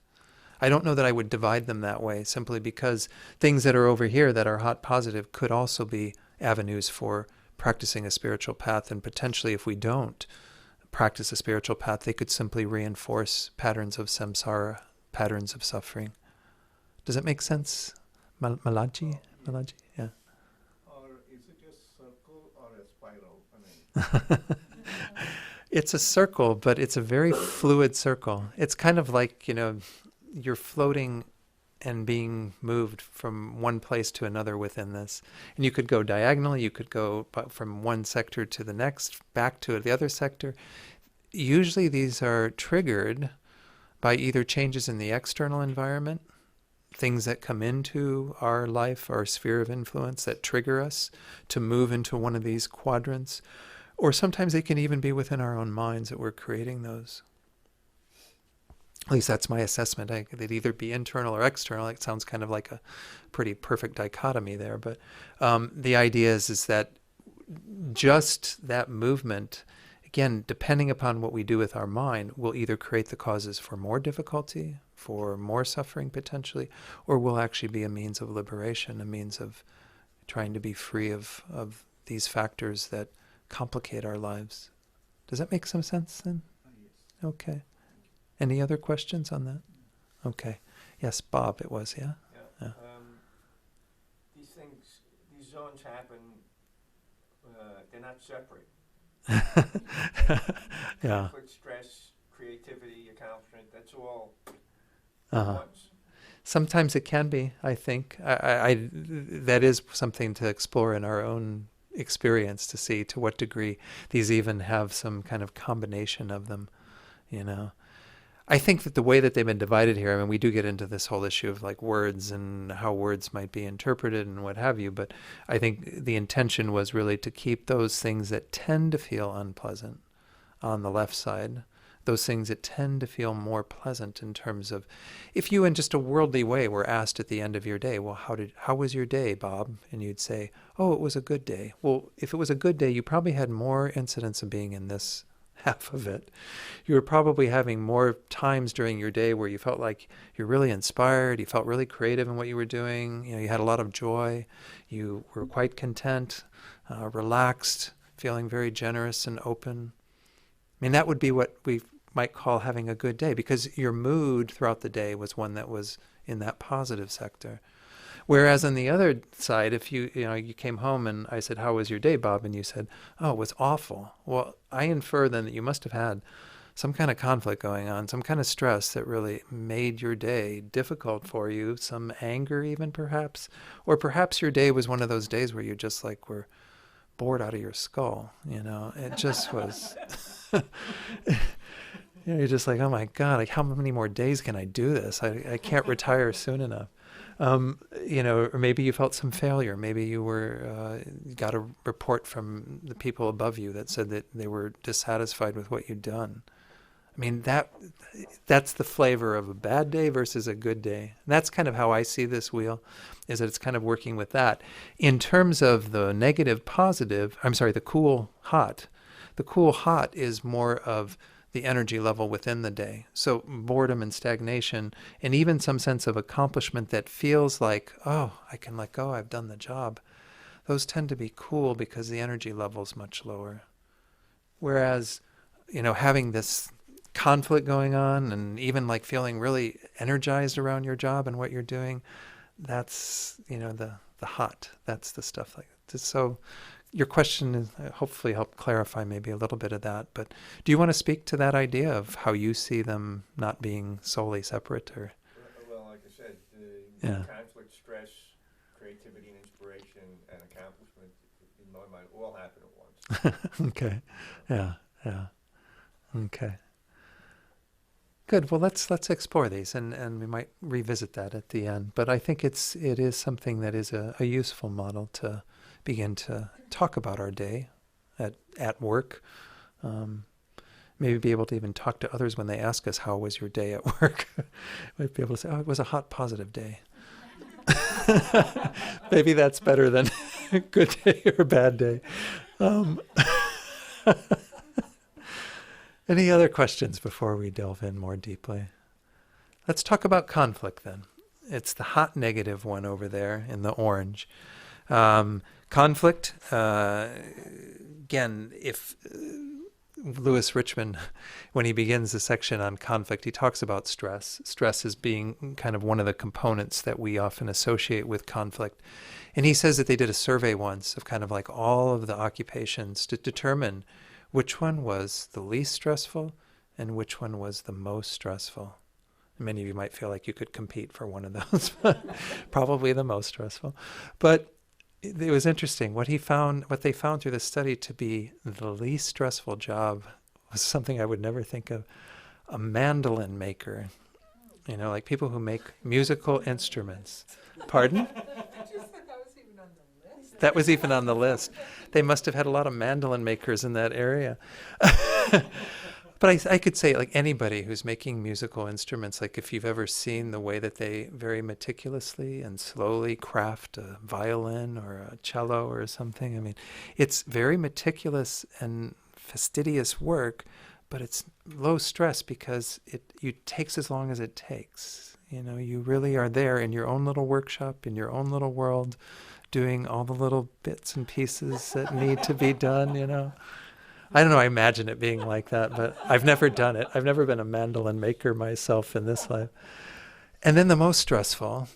I don't know that I would divide them that way, simply because things that are over here that are hot positive could also be avenues for practicing a spiritual path, and potentially if we don't practice a spiritual path, they could simply reinforce patterns of samsara, patterns of suffering. Does that make sense, Malaji? Malaji? Yeah. or is it a circle or a spiral? It's a circle, but it's a very fluid circle. It's kind of like, you're floating and being moved from one place to another within this. And you could go diagonally, you could go from one sector to the next, back to the other sector. Usually these are triggered by either changes in the external environment, things that come into our life, our sphere of influence, that trigger us to move into one of these quadrants, or sometimes they can even be within our own minds that we're creating those. At least that's my assessment. They'd either be internal or external. It sounds kind of like a pretty perfect dichotomy there. But the idea is that just that movement, again, depending upon what we do with our mind, will either create the causes for more difficulty, for more suffering potentially, or will actually be a means of liberation, a means of trying to be free of these factors that complicate our lives. Does that make some sense then? Yes. Okay. Any other questions on that? Okay. Yes, Bob, it was, yeah? Yeah. These zones happen, they're not separate. Yeah. Conflict, stress, creativity, accomplishment, that's all Uh-huh. once. Sometimes it can be, I think. That is something to explore in our own experience, to see to what degree these even have some kind of combination of them, I think that the way that they've been divided here, I mean, we do get into this whole issue of like words and how words might be interpreted and what have you, but I think the intention was really to keep those things that tend to feel unpleasant on the left side, those things that tend to feel more pleasant in terms of, if you in just a worldly way were asked at the end of your day, well, how was your day, Bob? And you'd say, oh, it was a good day. Well, if it was a good day, you probably had more incidents of being in this half of it. You were probably having more times during your day where you felt like you're really inspired, you felt really creative in what you were doing, you had a lot of joy, you were quite content, relaxed, feeling very generous and open. I mean, that would be what we might call having a good day, because your mood throughout the day was one that was in that positive sector. Whereas on the other side, if you came home and I said, how was your day, Bob? And you said, oh, it was awful. Well, I infer then that you must have had some kind of conflict going on, some kind of stress that really made your day difficult for you, some anger even perhaps, or perhaps your day was one of those days where you just like were bored out of your skull, It just was... You know, you're just like, oh my God, like how many more days can I do this? I can't retire soon enough. You know, or maybe you felt some failure. Maybe you got a report from the people above you that said that they were dissatisfied with what you'd done. I mean, that's the flavor of a bad day versus a good day. And that's kind of how I see this wheel, is that it's kind of working with that. In terms of the negative, positive, the cool, hot. The cool, hot is more of the energy level within the day. So boredom and stagnation, and even some sense of accomplishment that feels like, oh, I can let go, I've done the job. Those tend to be cool because the energy level is much lower. Whereas, you know, having this conflict going on and even like feeling really energized around your job and what you're doing, that's, you know, the hot. That's the stuff like that. So your question is hopefully help clarify maybe a little bit of that. But do you want to speak to that idea of how you see them not being solely separate? Or Well, like I said, Yeah. conflict, stress, creativity, and inspiration, and accomplishment, in my mind, all happen at once. Okay. Yeah. Okay. Good. Well, let's explore these, and we might revisit that at the end. But I think it is something that is a useful model to begin to talk about our day at work. Maybe be able to even talk to others when they ask us, how was your day at work? Might be able to say, oh, it was a hot, positive day. Maybe that's better than good day or bad day. Any other questions before we delve in more deeply? Let's talk about conflict then. It's the hot negative one over there in the orange. Conflict, again, if Lewis Richmond, when he begins the section on conflict, he talks about stress. Stress as being kind of one of the components that we often associate with conflict. And he says that they did a survey once of kind of like all of the occupations to determine which one was the least stressful and which one was the most stressful. Many of you might feel like you could compete for one of those, but probably the most stressful. But it was interesting. What they found through the study to be the least stressful job was something I would never think of: a mandolin maker. You know, like people who make musical instruments. Pardon? That was even on the list. They must have had a lot of mandolin makers in that area. But I could say, like, anybody who's making musical instruments, like if you've ever seen the way that they very meticulously and slowly craft a violin or a cello or something, I mean, it's very meticulous and fastidious work, but it's low stress because it takes as long as it takes. You know, you really are there in your own little workshop, in your own little world, doing all the little bits and pieces that need to be done, you know. I don't know, I imagine it being like that, but I've never done it. I've never been a mandolin maker myself in this life. And then the most stressful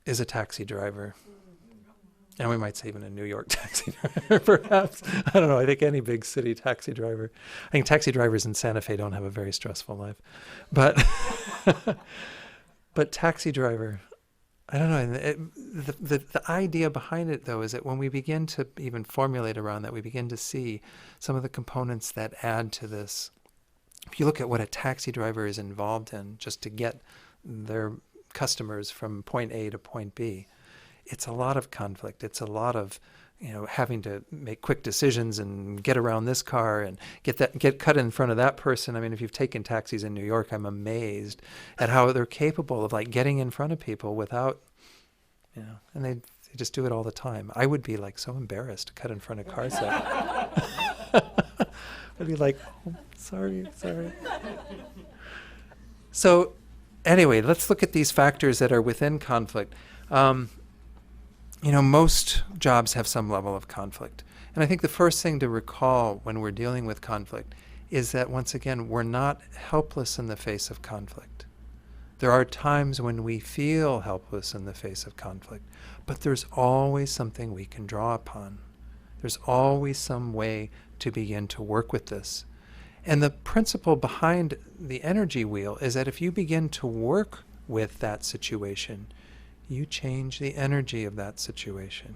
is a taxi driver. And we might say even a New York taxi driver, perhaps. I don't know, I think any big city taxi driver. I think taxi drivers in Santa Fe don't have a very stressful life. But but taxi driver, I don't know. The idea behind it, though, is that when we begin to even formulate around that, we begin to see some of the components that add to this. If you look at what a taxi driver is involved in just to get their customers from point A to point B, it's a lot of conflict. It's a lot of, you know, having to make quick decisions and get around this car and get cut in front of that person. I mean, if you've taken taxis in New York, I'm amazed at how they're capable of like getting in front of people without, you know, and they just do it all the time. I would be like so embarrassed to cut in front of cars. I'd be like, oh, sorry. So anyway, let's look at these factors that are within conflict. You know, most jobs have some level of conflict. And I think the first thing to recall when we're dealing with conflict is that, once again, we're not helpless in the face of conflict. There are times when we feel helpless in the face of conflict, but there's always something we can draw upon. There's always some way to begin to work with this. And the principle behind the energy wheel is that if you begin to work with that situation, you change the energy of that situation.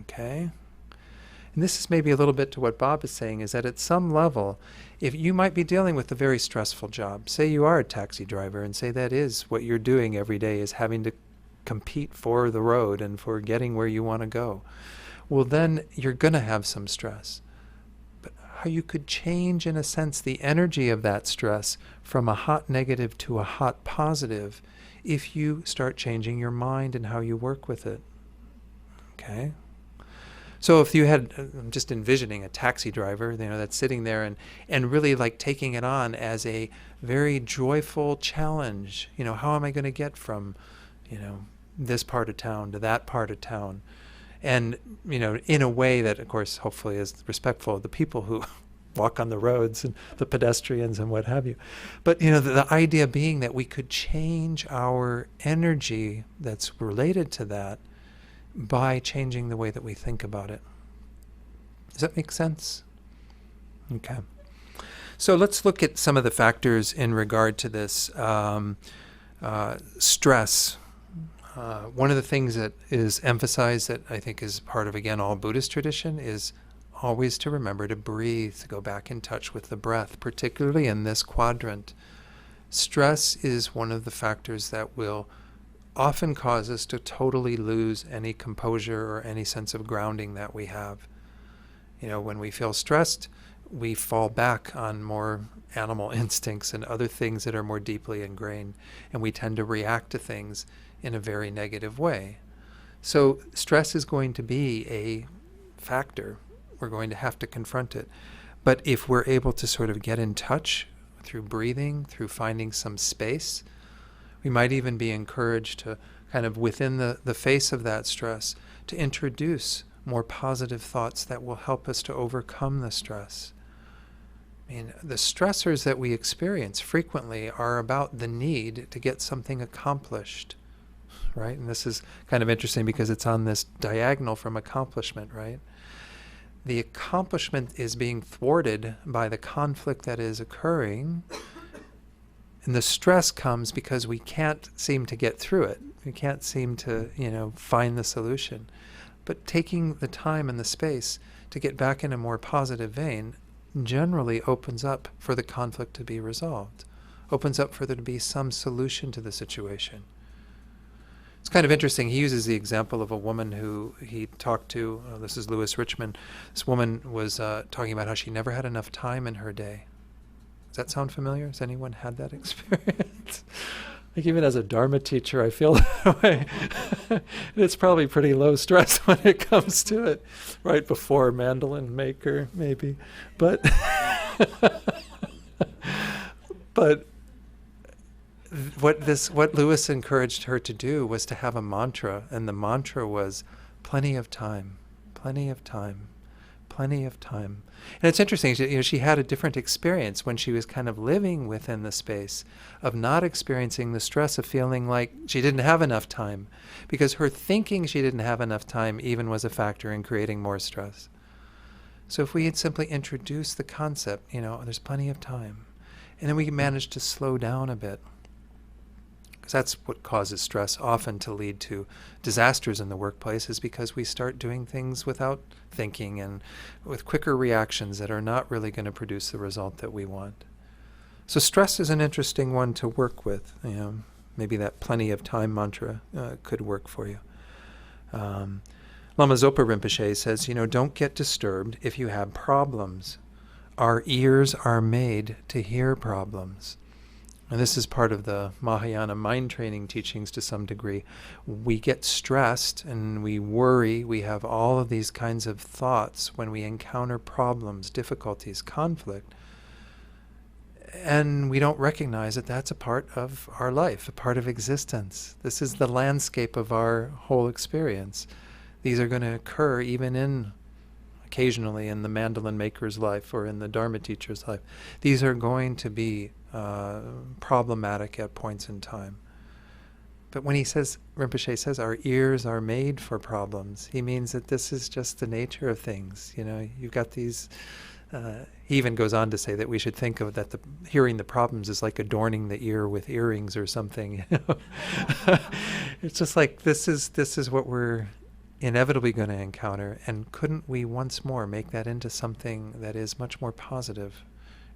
Okay? And this is maybe a little bit to what Bob is saying, is that at some level, if you might be dealing with a very stressful job, say you are a taxi driver, and say that is what you're doing every day, is having to compete for the road and for getting where you want to go. Well, then you're going to have some stress. But how you could change, in a sense, the energy of that stress from a hot negative to a hot positive if you start changing your mind and how you work with it. Okay? So if you had, I'm just envisioning a taxi driver, that's sitting there and really like taking it on as a very joyful challenge. How am I going to get from, this part of town to that part of town? And, in a way that, of course, hopefully is respectful of the people who walk on the roads and the pedestrians and what have you. But, the idea being that we could change our energy that's related to that by changing the way that we think about it. Does that make sense? Okay. So let's look at some of the factors in regard to this stress. One of the things that is emphasized that I think is part of, again, all Buddhist tradition is always to remember to breathe, to go back in touch with the breath, particularly in this quadrant. Stress is one of the factors that will often cause us to totally lose any composure or any sense of grounding that we have. When we feel stressed, we fall back on more animal instincts and other things that are more deeply ingrained, and we tend to react to things in a very negative way. So stress is going to be a factor. We're going to have to confront it. But if we're able to sort of get in touch through breathing, through finding some space, we might even be encouraged to kind of within the face of that stress to introduce more positive thoughts that will help us to overcome the stress. The stressors that we experience frequently are about the need to get something accomplished, right? And this is kind of interesting because it's on this diagonal from accomplishment, right? The accomplishment is being thwarted by the conflict that is occurring, and the stress comes because we can't seem to get through it. We can't seem to, find the solution. But taking the time and the space to get back in a more positive vein generally opens up for the conflict to be resolved, opens up for there to be some solution to the situation. It's kind of interesting. He uses the example of a woman who he talked to. This is Lewis Richmond. This woman was talking about how she never had enough time in her day. Does that sound familiar? Has anyone had that experience? Like even as a Dharma teacher, I feel that way. It's probably pretty low stress when it comes to it. Right before mandolin maker, maybe. But what Lewis encouraged her to do was to have a mantra, and the mantra was plenty of time, plenty of time, plenty of time. And it's interesting, she had a different experience when she was kind of living within the space of not experiencing the stress of feeling like she didn't have enough time, because her thinking she didn't have enough time even was a factor in creating more stress. So if we had simply introduced the concept, there's plenty of time, and then we manage to slow down a bit. Because that's what causes stress often to lead to disasters in the workplace, is because we start doing things without thinking and with quicker reactions that are not really going to produce the result that we want. So stress is an interesting one to work with. Maybe that plenty of time mantra could work for you. Lama Zopa Rinpoche says, don't get disturbed if you have problems. Our ears are made to hear problems. And this is part of the Mahayana mind training teachings to some degree. We get stressed and we worry. We have all of these kinds of thoughts when we encounter problems, difficulties, conflict. And we don't recognize that that's a part of our life, a part of existence. This is the landscape of our whole experience. These are going to occur even occasionally in the mandolin maker's life or in the Dharma teacher's life. These are going to be problematic at points in time. But when Rinpoche says our ears are made for problems, he means that this is just the nature of things. You've got these, he even goes on to say that we should think of that hearing the problems is like adorning the ear with earrings or something. It's just like this is what we're inevitably going to encounter, and couldn't we once more make that into something that is much more positive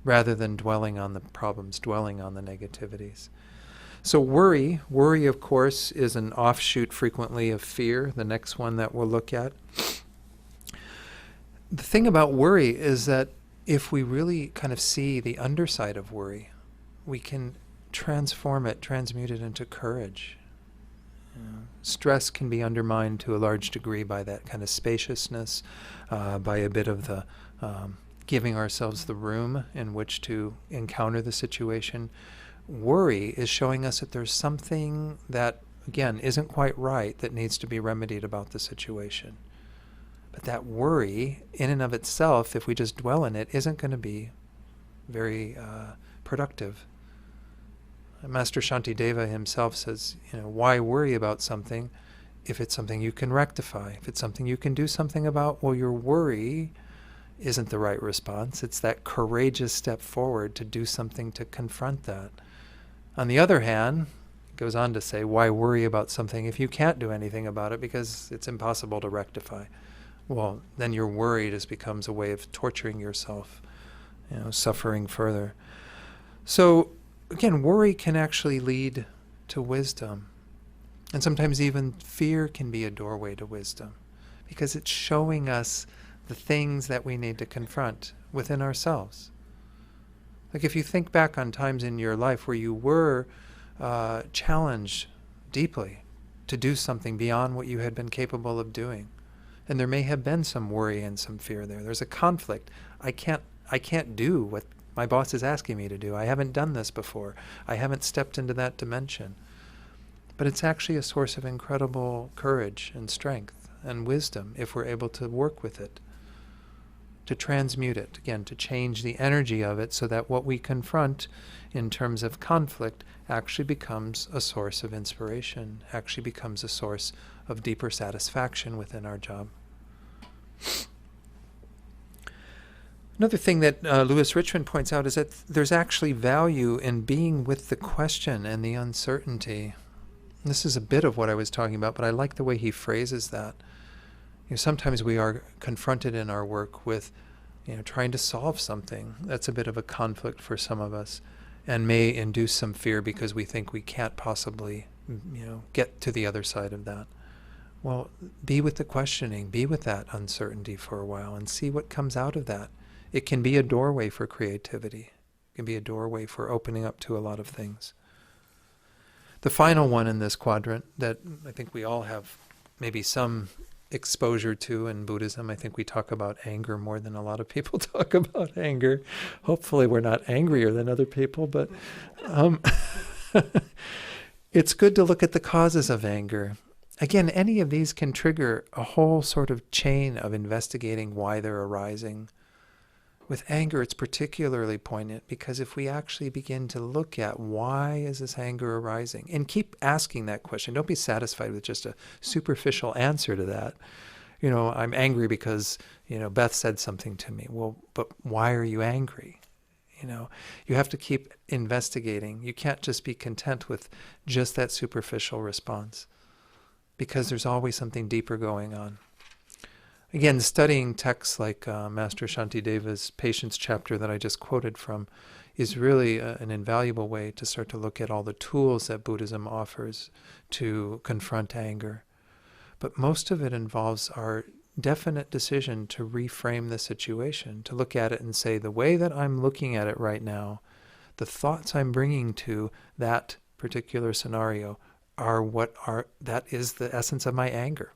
rather than dwelling on the problems, dwelling on the negativities? So worry of course is an offshoot frequently of fear, the next one that we'll look at. The thing about worry is that if we really kind of see the underside of worry, we can transform it, transmute it into courage. Stress can be undermined to a large degree by that kind of spaciousness, by a bit of the giving ourselves the room in which to encounter the situation. Worry is showing us that there's something that, again, isn't quite right that needs to be remedied about the situation. But that worry, in and of itself, if we just dwell in it, isn't going to be very productive. Master Shantideva himself says, why worry about something if it's something you can rectify, if it's something you can do something about? Well, your worry isn't the right response. It's that courageous step forward to do something to confront that. On the other hand, it goes on to say, why worry about something if you can't do anything about it because it's impossible to rectify? Well, then your worry just becomes a way of torturing yourself, suffering further. So, again, worry can actually lead to wisdom. And sometimes even fear can be a doorway to wisdom because it's showing us the things that we need to confront within ourselves. Like if you think back on times in your life where you were challenged deeply to do something beyond what you had been capable of doing, and there may have been some worry and some fear there. There's a conflict. I can't do what my boss is asking me to do. I haven't done this before. I haven't stepped into that dimension. But it's actually a source of incredible courage and strength and wisdom if we're able to work with it, to transmute it, again, to change the energy of it so that what we confront in terms of conflict actually becomes a source of inspiration, actually becomes a source of deeper satisfaction within our job. Another thing that Louis Richmond points out is that there's actually value in being with the question and the uncertainty. This is a bit of what I was talking about, but I like the way he phrases that. Sometimes we are confronted in our work with, trying to solve something. That's a bit of a conflict for some of us, and may induce some fear because we think we can't possibly, get to the other side of that. Well, be with the questioning, be with that uncertainty for a while, and see what comes out of that. It can be a doorway for creativity. It can be a doorway for opening up to a lot of things. The final one in this quadrant that I think we all have maybe some exposure to in Buddhism, I think we talk about anger more than a lot of people talk about anger. Hopefully we're not angrier than other people, but it's good to look at the causes of anger. Again, any of these can trigger a whole sort of chain of investigating why they're arising. With anger, it's particularly poignant because if we actually begin to look at why is this anger arising, and keep asking that question, don't be satisfied with just a superficial answer to that. I'm angry because, Beth said something to me. Well, but why are you angry? You have to keep investigating. You can't just be content with just that superficial response because there's always something deeper going on. Again, studying texts like Master Shantideva's Patience chapter that I just quoted from is really an invaluable way to start to look at all the tools that Buddhism offers to confront anger. But most of it involves our definite decision to reframe the situation, to look at it and say, the way that I'm looking at it right now, the thoughts I'm bringing to that particular scenario that is the essence of my anger.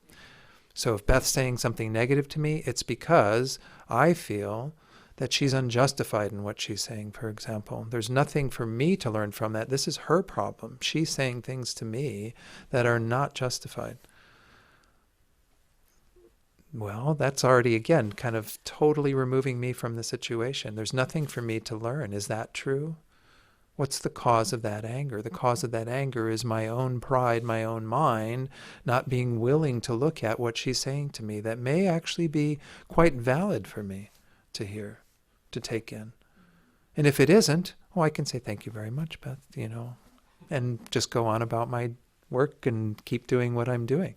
So if Beth's saying something negative to me, it's because I feel that she's unjustified in what she's saying, for example. There's nothing for me to learn from that. This is her problem. She's saying things to me that are not justified. Well, that's already, again, kind of totally removing me from the situation. There's nothing for me to learn. Is that true? What's the cause of that anger? The cause of that anger is my own pride, my own mind, not being willing to look at what she's saying to me that may actually be quite valid for me to hear, to take in. And if it isn't, I can say, thank you very much, Beth, and just go on about my work and keep doing what I'm doing.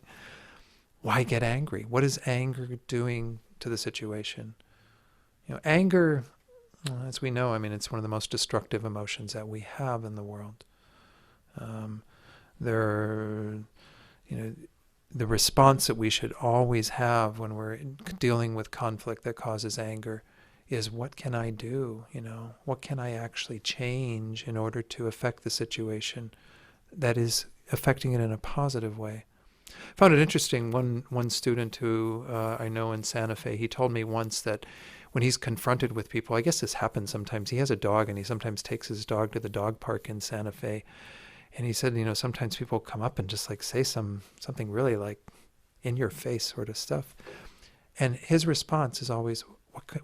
why get angry? What is anger doing to the situation? Anger, as we know, I mean, it's one of the most destructive emotions that we have in the world. There are, the response that we should always have when we're dealing with conflict that causes anger is, what can I do? What can I actually change in order to affect the situation that is affecting it in a positive way? I found it interesting, one student who I know in Santa Fe, he told me once that when he's confronted with people, I guess this happens sometimes, he has a dog and he sometimes takes his dog to the dog park in Santa Fe. And he said, sometimes people come up and just like say something really like in your face sort of stuff. And his response is always,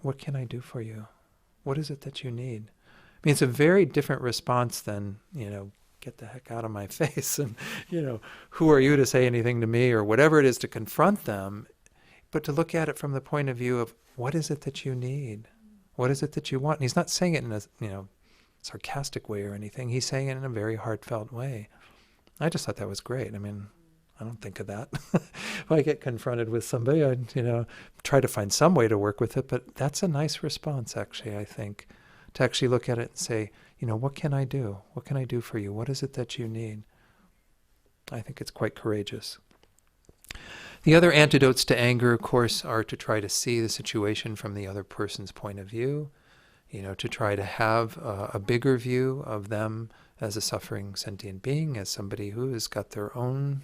what can I do for you? What is it that you need? I mean, it's a very different response than, get the heck out of my face and, who are you to say anything to me, or whatever it is, to confront them, but to look at it from the point of view of, what is it that you need? What is it that you want? And he's not saying it in a, sarcastic way or anything. He's saying it in a very heartfelt way. I just thought that was great. I mean, I don't think of that. When I get confronted with somebody, I, try to find some way to work with it, but that's a nice response, actually, I think, to actually look at it and say, what can I do? What can I do for you? What is it that you need? I think it's quite courageous. The other antidotes to anger, of course, are to try to see the situation from the other person's point of view, to try to have a bigger view of them as a suffering sentient being, as somebody who has got their own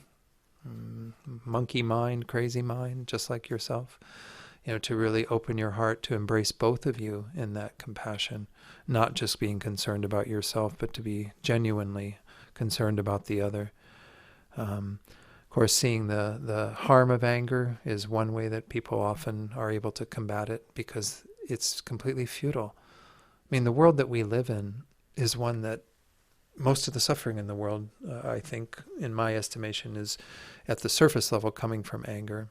monkey mind, crazy mind, just like yourself. To really open your heart to embrace both of you in that compassion, not just being concerned about yourself, but to be genuinely concerned about the other. Of course, seeing the harm of anger is one way that people often are able to combat it, because it's completely futile. I mean, the world that we live in is one that most of the suffering in the world, I think, in my estimation, is at the surface level coming from anger.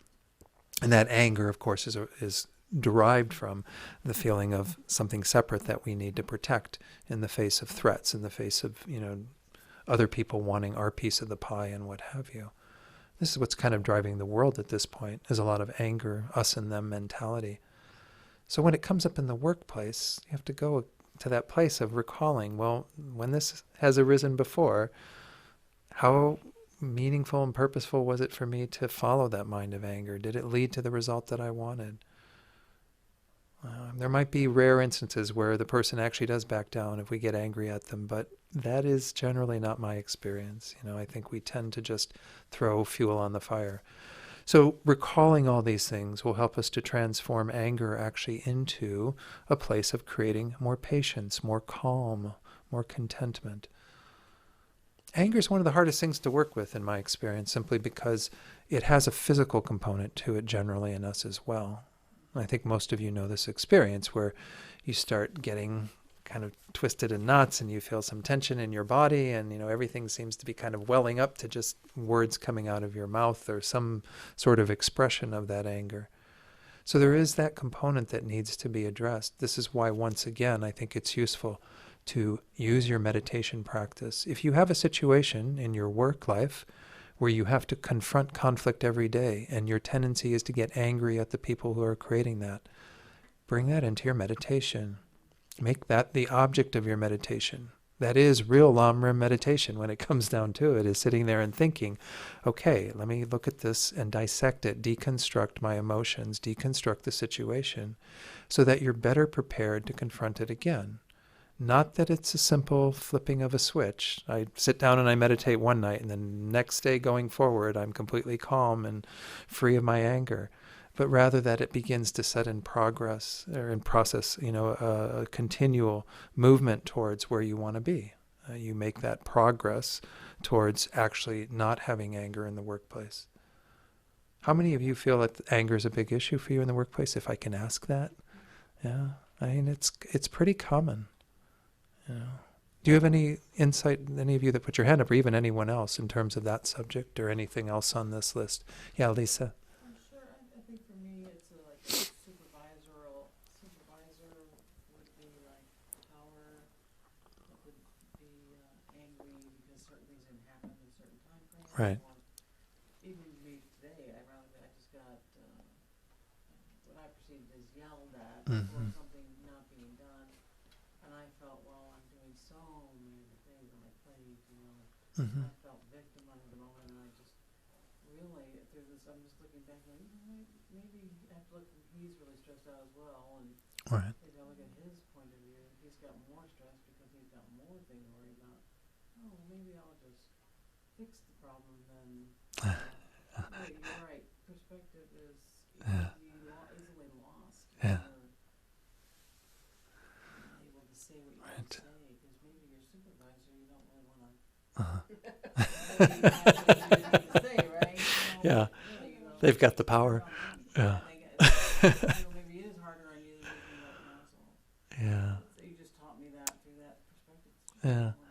And that anger, of course, is derived from the feeling of something separate that we need to protect in the face of threats, in the face of, other people wanting our piece of the pie and what have you. This is what's kind of driving the world at this point, is a lot of anger, us and them mentality. So when it comes up in the workplace, you have to go to that place of recalling, well, when this has arisen before, how meaningful and purposeful was it for me to follow that mind of anger? Did it lead to the result that I wanted? There might be rare instances where the person actually does back down if we get angry at them, but that is generally not my experience. I think we tend to just throw fuel on the fire. So recalling all these things will help us to transform anger actually into a place of creating more patience, more calm, more contentment. Anger is one of the hardest things to work with in my experience, simply because it has a physical component to it generally in us as well. And I think most of you know this experience where you start getting kind of twisted in knots and you feel some tension in your body, and everything seems to be kind of welling up to just words coming out of your mouth or some sort of expression of that anger. So there is that component that needs to be addressed. This is why, once again, I think it's useful to use your meditation practice. If you have a situation in your work life where you have to confront conflict every day and your tendency is to get angry at the people who are creating that, bring that into your meditation. Make that the object of your meditation. That is real Lam-rim meditation when it comes down to it, is sitting there and thinking, okay, let me look at this and dissect it, deconstruct my emotions, deconstruct the situation, so that you're better prepared to confront it again. Not that it's a simple flipping of a switch. I sit down and I meditate one night, and then next day going forward, I'm completely calm and free of my anger. But rather that it begins to set in progress or in process, a continual movement towards where you want to be. You make that progress towards actually not having anger in the workplace. How many of you feel that anger is a big issue for you in the workplace, if I can ask that? Yeah, I mean, it's pretty common. Do you have any insight, any of you that put your hand up, or even anyone else, in terms of that subject or anything else on this list? Yeah, Lisa. Sure. I think for me, it's like supervisor would be like power, that would be angry because certain things didn't happen in certain time frames. Right. Or even me today, ironically, I just what I perceived as yelled at Mhm. or something not being done. And I felt, well, I'm doing so many things on my plate, you know. Mhm. I felt victim under the moment, and I just really, through this, I'm just looking back, like, maybe I have to look, he's really stressed out as well, and Right. maybe I look at his point of view. He's got more stress because he's got more things to worry about. Oh, well, maybe I'll just fix the problem then. Right, you're right. Perspective is Yeah. easily lost. Yeah. You're not able to say what you want Right. to say because maybe your supervisor, you don't really want to Uh-huh. say, right? Yeah. Really, They've got the it's hard power. on them. Yeah. Maybe it is harder on you than it is me right now. So Yeah. you just taught me that through that perspective. Yeah. Wonderful.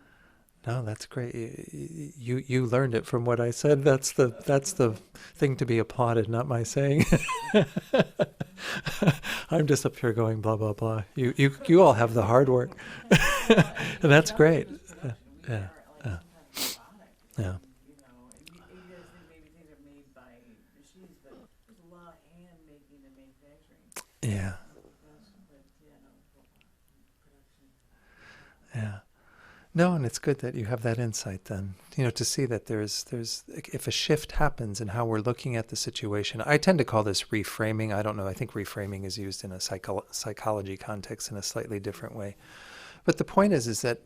No, that's great. You learned it from what I said. That's the thing to be applauded, not my saying. I'm just up here going blah blah blah. You all have the hard work, and that's great. Yeah. Yeah. Yeah. You know, and you guys think maybe things are made by machines, but there's a lot of hand making and manufacturing. Yeah. But yeah, no, production. Yeah. No, and it's good that you have that insight then, to see that there's if a shift happens in how we're looking at the situation. I tend to call this reframing. I don't know. I think reframing is used in a psychology context in a slightly different way. But the point is that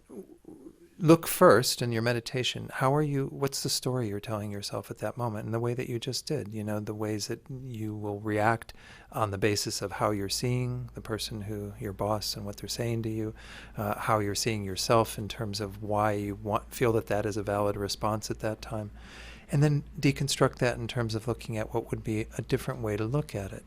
look first in your meditation. What's the story you're telling yourself at that moment? And the way that you just did, the ways that you will react on the basis of how you're seeing the person your boss and what they're saying to you, how you're seeing yourself in terms of why you feel that is a valid response at that time. And then deconstruct that in terms of looking at what would be a different way to look at it.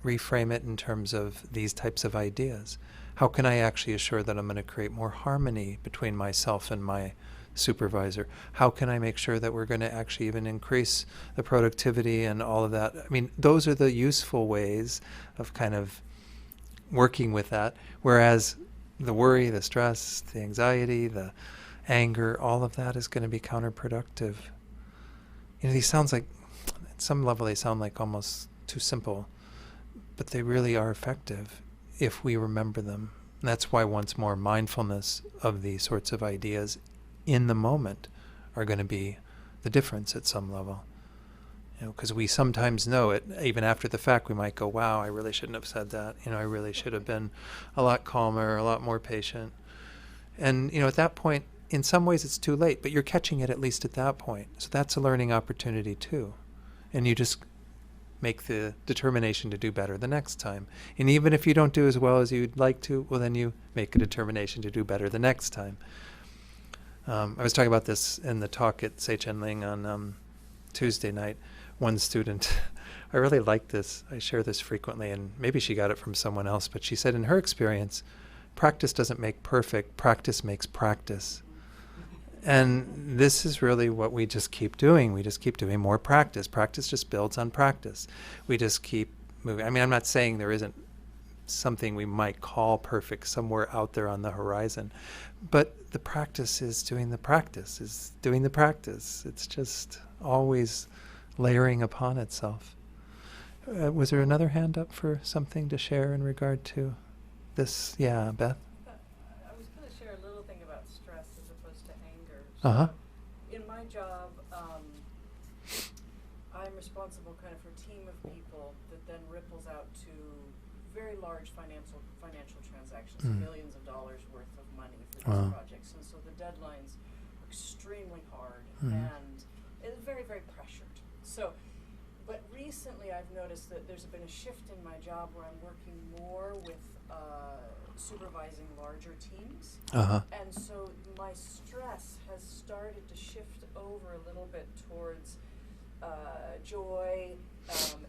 Reframe it in terms of these types of ideas. How can I actually assure that I'm going to create more harmony between myself and my supervisor? How can I make sure that we're going to actually even increase the productivity and all of that? I mean, those are the useful ways of kind of working with that. Whereas the worry, the stress, the anxiety, the anger, all of that is going to be counterproductive. These sounds like, at some level, they sound like almost too simple, but they really are effective if we remember them. And that's why once more mindfulness of these sorts of ideas in the moment are going to be the difference at some level. Because we sometimes know it, even after the fact, we might go, wow, I really shouldn't have said that. I really should have been a lot calmer, a lot more patient. And, at that point, in some ways it's too late, but you're catching it at least at that point. So that's a learning opportunity too. And you just make the determination to do better the next time. And even if you don't do as well as you'd like to, well, then you make a determination to do better the next time. I was talking about this in the talk at Seichen Ling on Tuesday night. One student, I really like this, I share this frequently, and maybe she got it from someone else, but she said in her experience, practice doesn't make perfect, practice makes practice. And this is really what we just keep doing. We just keep doing more practice. Practice just builds on practice. We just keep moving. I mean, I'm not saying there isn't something we might call perfect somewhere out there on the horizon, but the practice is doing the practice, It's just always layering upon itself. Was there another hand up for something to share in regard to this? Yeah, Beth? I was going to share a little thing about stress as opposed to anger. Uh-huh. In my job, I'm responsible kind of for a team of people that then ripples out to very large financial transactions, millions of dollars worth of money for these projects. And so the deadlines are extremely hard and it's very, very pressured. So, but recently I've noticed that there's been a shift in my job where I'm working more with supervising larger teams. Uh-huh. And so my stress has started to shift over a little bit towards joy,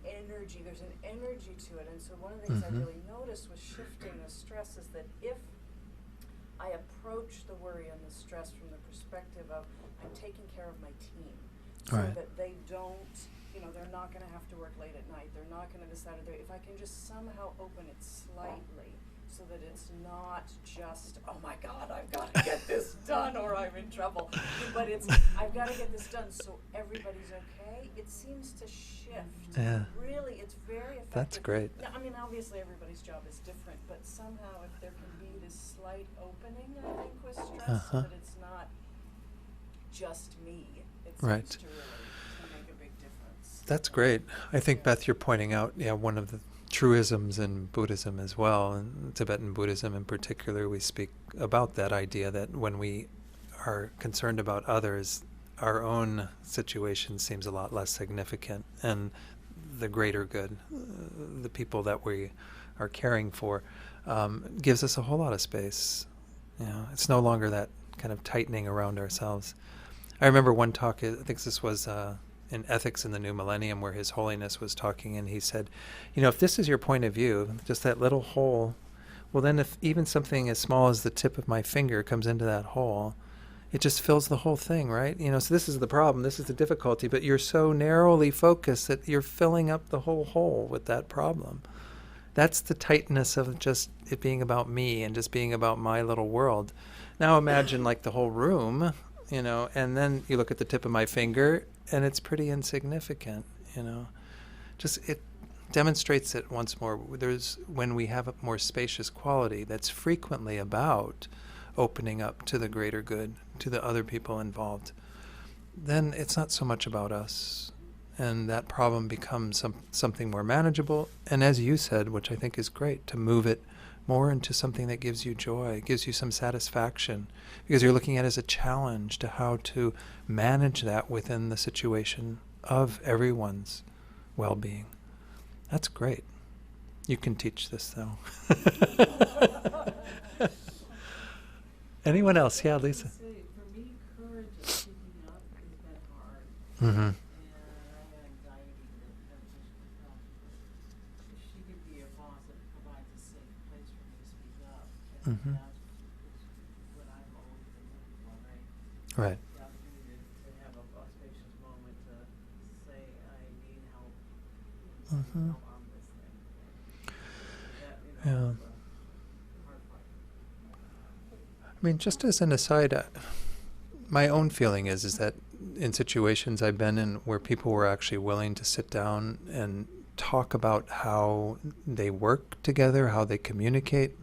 energy. There's an energy to it. And so one of the things I really noticed was shifting the stress is that if I approach the worry and the stress from the perspective of I'm taking care of my team so that they don't, they're not going to have to work late at night. They're not going to decide if I can just somehow open it slightly so that it's not just, oh my God, I've got to get this done or I'm in trouble. But it's, I've got to get this done so everybody's okay. It seems to shift. Yeah. Really, it's very effective. That's great. Now, I mean, obviously everybody's job is different, but somehow if there can be this slight opening, I think, with stress, so that it's not just me, it seems Right. to really make a big difference. That's great. I think, Beth, you're pointing out, one of the truisms in Buddhism as well, and Tibetan Buddhism in particular, we speak about that idea that when we are concerned about others, our own situation seems a lot less significant, and the greater good, the people that we are caring for, gives us a whole lot of space. It's no longer that kind of tightening around ourselves. I remember one talk, I think this was in Ethics in the New Millennium, where His Holiness was talking, and he said, if this is your point of view, just that little hole, well then if even something as small as the tip of my finger comes into that hole, it just fills the whole thing, right? So this is the problem, this is the difficulty, but you're so narrowly focused that you're filling up the whole hole with that problem. That's the tightness of just it being about me and just being about my little world. Now imagine like the whole room, and then you look at the tip of my finger and it's pretty insignificant, Just it demonstrates it once more. When we have a more spacious quality that's frequently about opening up to the greater good, to the other people involved, then it's not so much about us. And that problem becomes something more manageable. And as you said, which I think is great, to move it more into something that gives you joy, gives you some satisfaction, because you're looking at it as a challenge to how to manage that within the situation of everyone's well-being. That's great. You can teach this, though. Anyone else? Yeah, Lisa. Say, for me, courage of speaking up has been hard. Mm-hmm. And I have anxiety that just comes. If she could be a boss that provides a safe place for me to speak up, I think Mhm. that's what I've always been looking for, right? Right. The opportunity to have a spacious moment to say, I need help. Mhm. Help on this thing. That, Yeah. is the hard part. I mean, just as an aside, my own feeling is that in situations I've been in where people were actually willing to sit down and talk about how they work together, how they communicate,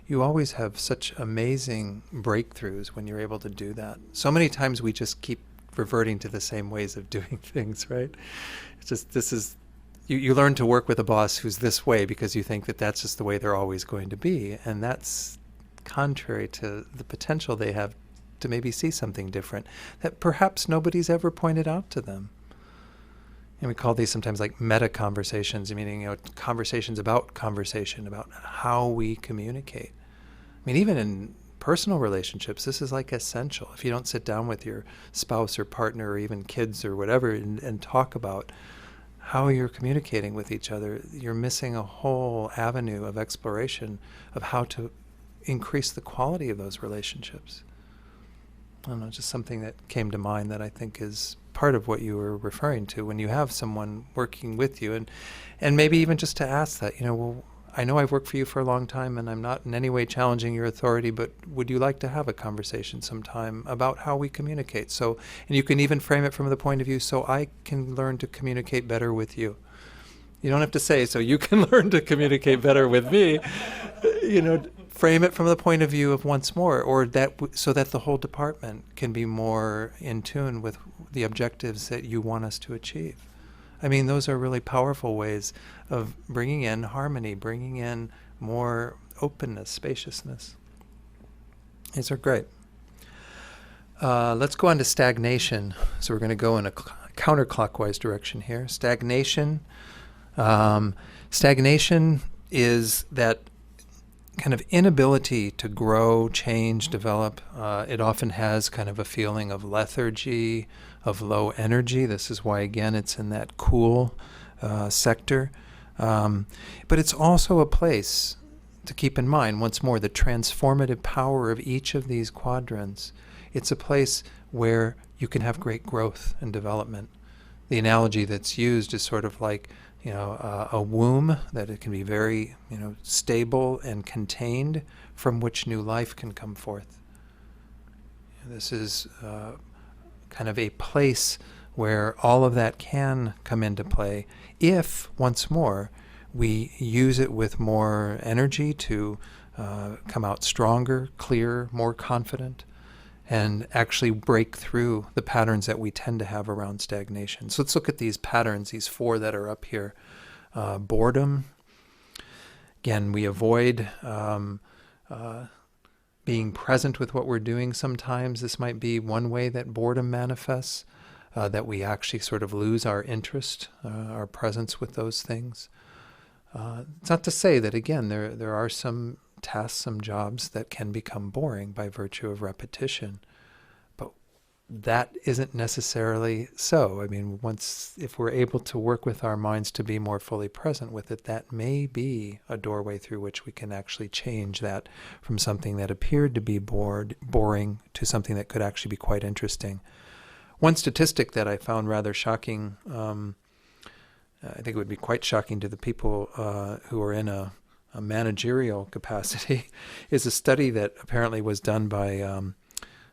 you always have such amazing breakthroughs when you're able to do that. So many times we just keep reverting to the same ways of doing things, right? It's just, you learn to work with a boss who's this way because you think that that's just the way they're always going to be. And that's contrary to the potential they have to maybe see something different that perhaps nobody's ever pointed out to them. And we call these sometimes like meta conversations, meaning conversations about conversation, about how we communicate. I mean, even in personal relationships, this is like essential. If you don't sit down with your spouse or partner or even kids or whatever and talk about how you're communicating with each other, you're missing a whole avenue of exploration of how to increase the quality of those relationships. I don't know, just something that came to mind that I think is part of what you were referring to when you have someone working with you, and maybe even just to ask that, well, I know I've worked for you for a long time and I'm not in any way challenging your authority, but would you like to have a conversation sometime about how we communicate? So, and you can even frame it from the point of view, so I can learn to communicate better with you. You don't have to say, so you can learn to communicate better with me. Frame it from the point of view of once more, or so that the whole department can be more in tune with the objectives that you want us to achieve. I mean, those are really powerful ways of bringing in harmony, bringing in more openness, spaciousness. These are great. Let's go on to stagnation. So we're going to go in a counterclockwise direction here. Stagnation. Stagnation is that kind of inability to grow, change, develop. It often has kind of a feeling of lethargy, of low energy. This is why, again, it's in that cool sector. But it's also a place to keep in mind, once more, the transformative power of each of these quadrants. It's a place where you can have great growth and development. The analogy that's used is sort of like, a womb, that it can be very, stable and contained, from which new life can come forth. This is kind of a place where all of that can come into play if, once more, we use it with more energy to come out stronger, clearer, more confident, and actually break through the patterns that we tend to have around stagnation. So let's look at these patterns, these 4 that are up here. Boredom. Again, we avoid being present with what we're doing sometimes. This might be one way that boredom manifests, that we actually sort of lose our interest, our presence with those things. It's not to say that, again, there are some tasks, some jobs that can become boring by virtue of repetition, but that isn't necessarily so. I mean, if we're able to work with our minds to be more fully present with it, that may be a doorway through which we can actually change that from something that appeared to be boring to something that could actually be quite interesting. One statistic that I found rather shocking, I think it would be quite shocking to the people who are in a managerial capacity, is a study that apparently was done by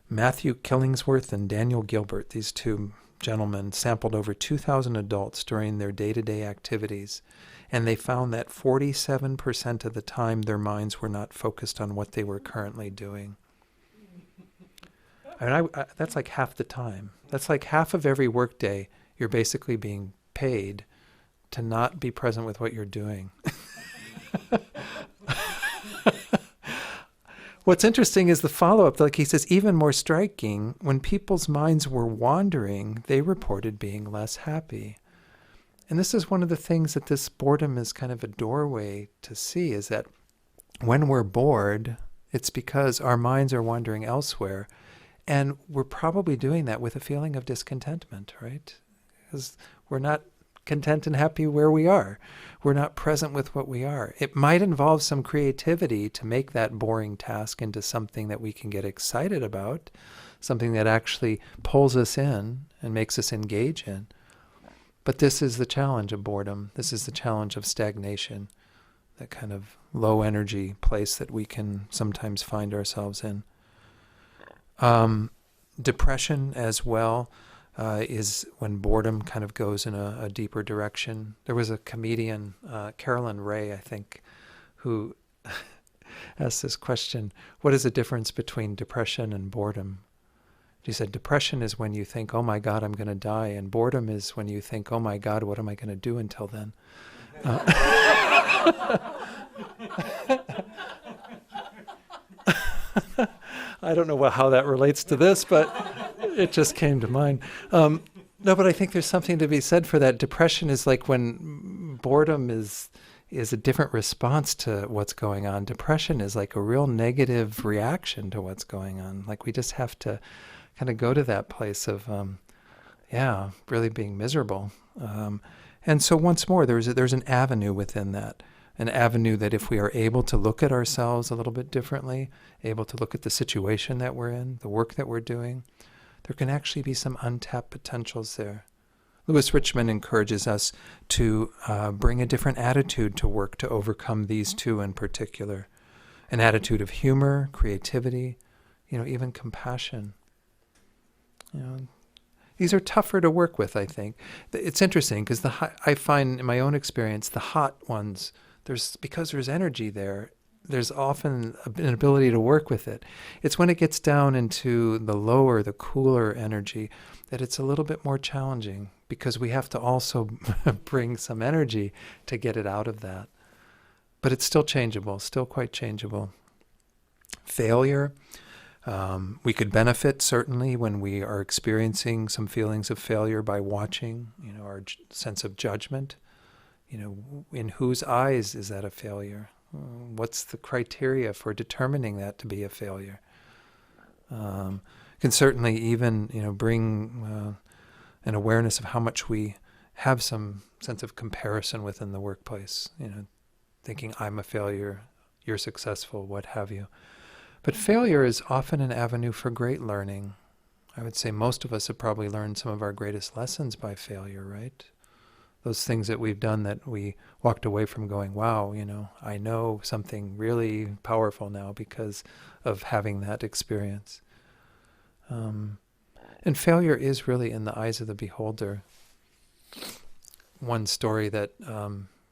Matthew Killingsworth and Daniel Gilbert. These 2 gentlemen sampled over 2,000 adults during their day-to-day activities, and they found that 47% of the time their minds were not focused on what they were currently doing. I mean, that's like half the time. That's like half of every workday you're basically being paid to not be present with what you're doing. What's interesting is the follow-up. Like he says, even more striking, when people's minds were wandering, they reported being less happy. And this is one of the things that this boredom is kind of a doorway to see, is that when we're bored, it's because our minds are wandering elsewhere. And we're probably doing that with a feeling of discontentment, right? Because we're not content and happy where we are. We're not present with what we are. It might involve some creativity to make that boring task into something that we can get excited about, something that actually pulls us in and makes us engage in. But this is the challenge of boredom. This is the challenge of stagnation, that kind of low energy place that we can sometimes find ourselves in. Depression as well. Is when boredom kind of goes in a deeper direction. There was a comedian, Carolyn Ray, I think, who asked this question: what is the difference between depression and boredom? She said, depression is when you think, oh my God, I'm going to die. And boredom is when you think, oh my God, what am I going to do until then? I don't know how that relates to this, but it just came to mind. No, but I think there's something to be said for that. Depression is like when boredom is a different response to what's going on. Depression is like a real negative reaction to what's going on. Like we just have to kind of go to that place of, really being miserable. And so once more, there's an avenue within that. An avenue that if we are able to look at ourselves a little bit differently, able to look at the situation that we're in, the work that we're doing, there can actually be some untapped potentials there. Louis Richmond encourages us to bring a different attitude to work to overcome these 2 in particular. An attitude of humor, creativity, even compassion. These are tougher to work with, I think. It's interesting because I find in my own experience, the hot ones, because there's energy there's often an ability to work with it. It's when it gets down into the lower, the cooler energy, that it's a little bit more challenging, because we have to also bring some energy to get it out of that. But it's still changeable, still quite changeable. Failure. We could benefit certainly when we are experiencing some feelings of failure by watching, our sense of judgment. In whose eyes is that a failure? What's the criteria for determining that to be a failure? Can certainly even, bring an awareness of how much we have some sense of comparison within the workplace. Thinking I'm a failure, you're successful, what have you. But failure is often an avenue for great learning. I would say most of us have probably learned some of our greatest lessons by failure, right? those things that we've done that we walked away from going, wow, I know something really powerful now because of having that experience. And failure is really in the eyes of the beholder. One story that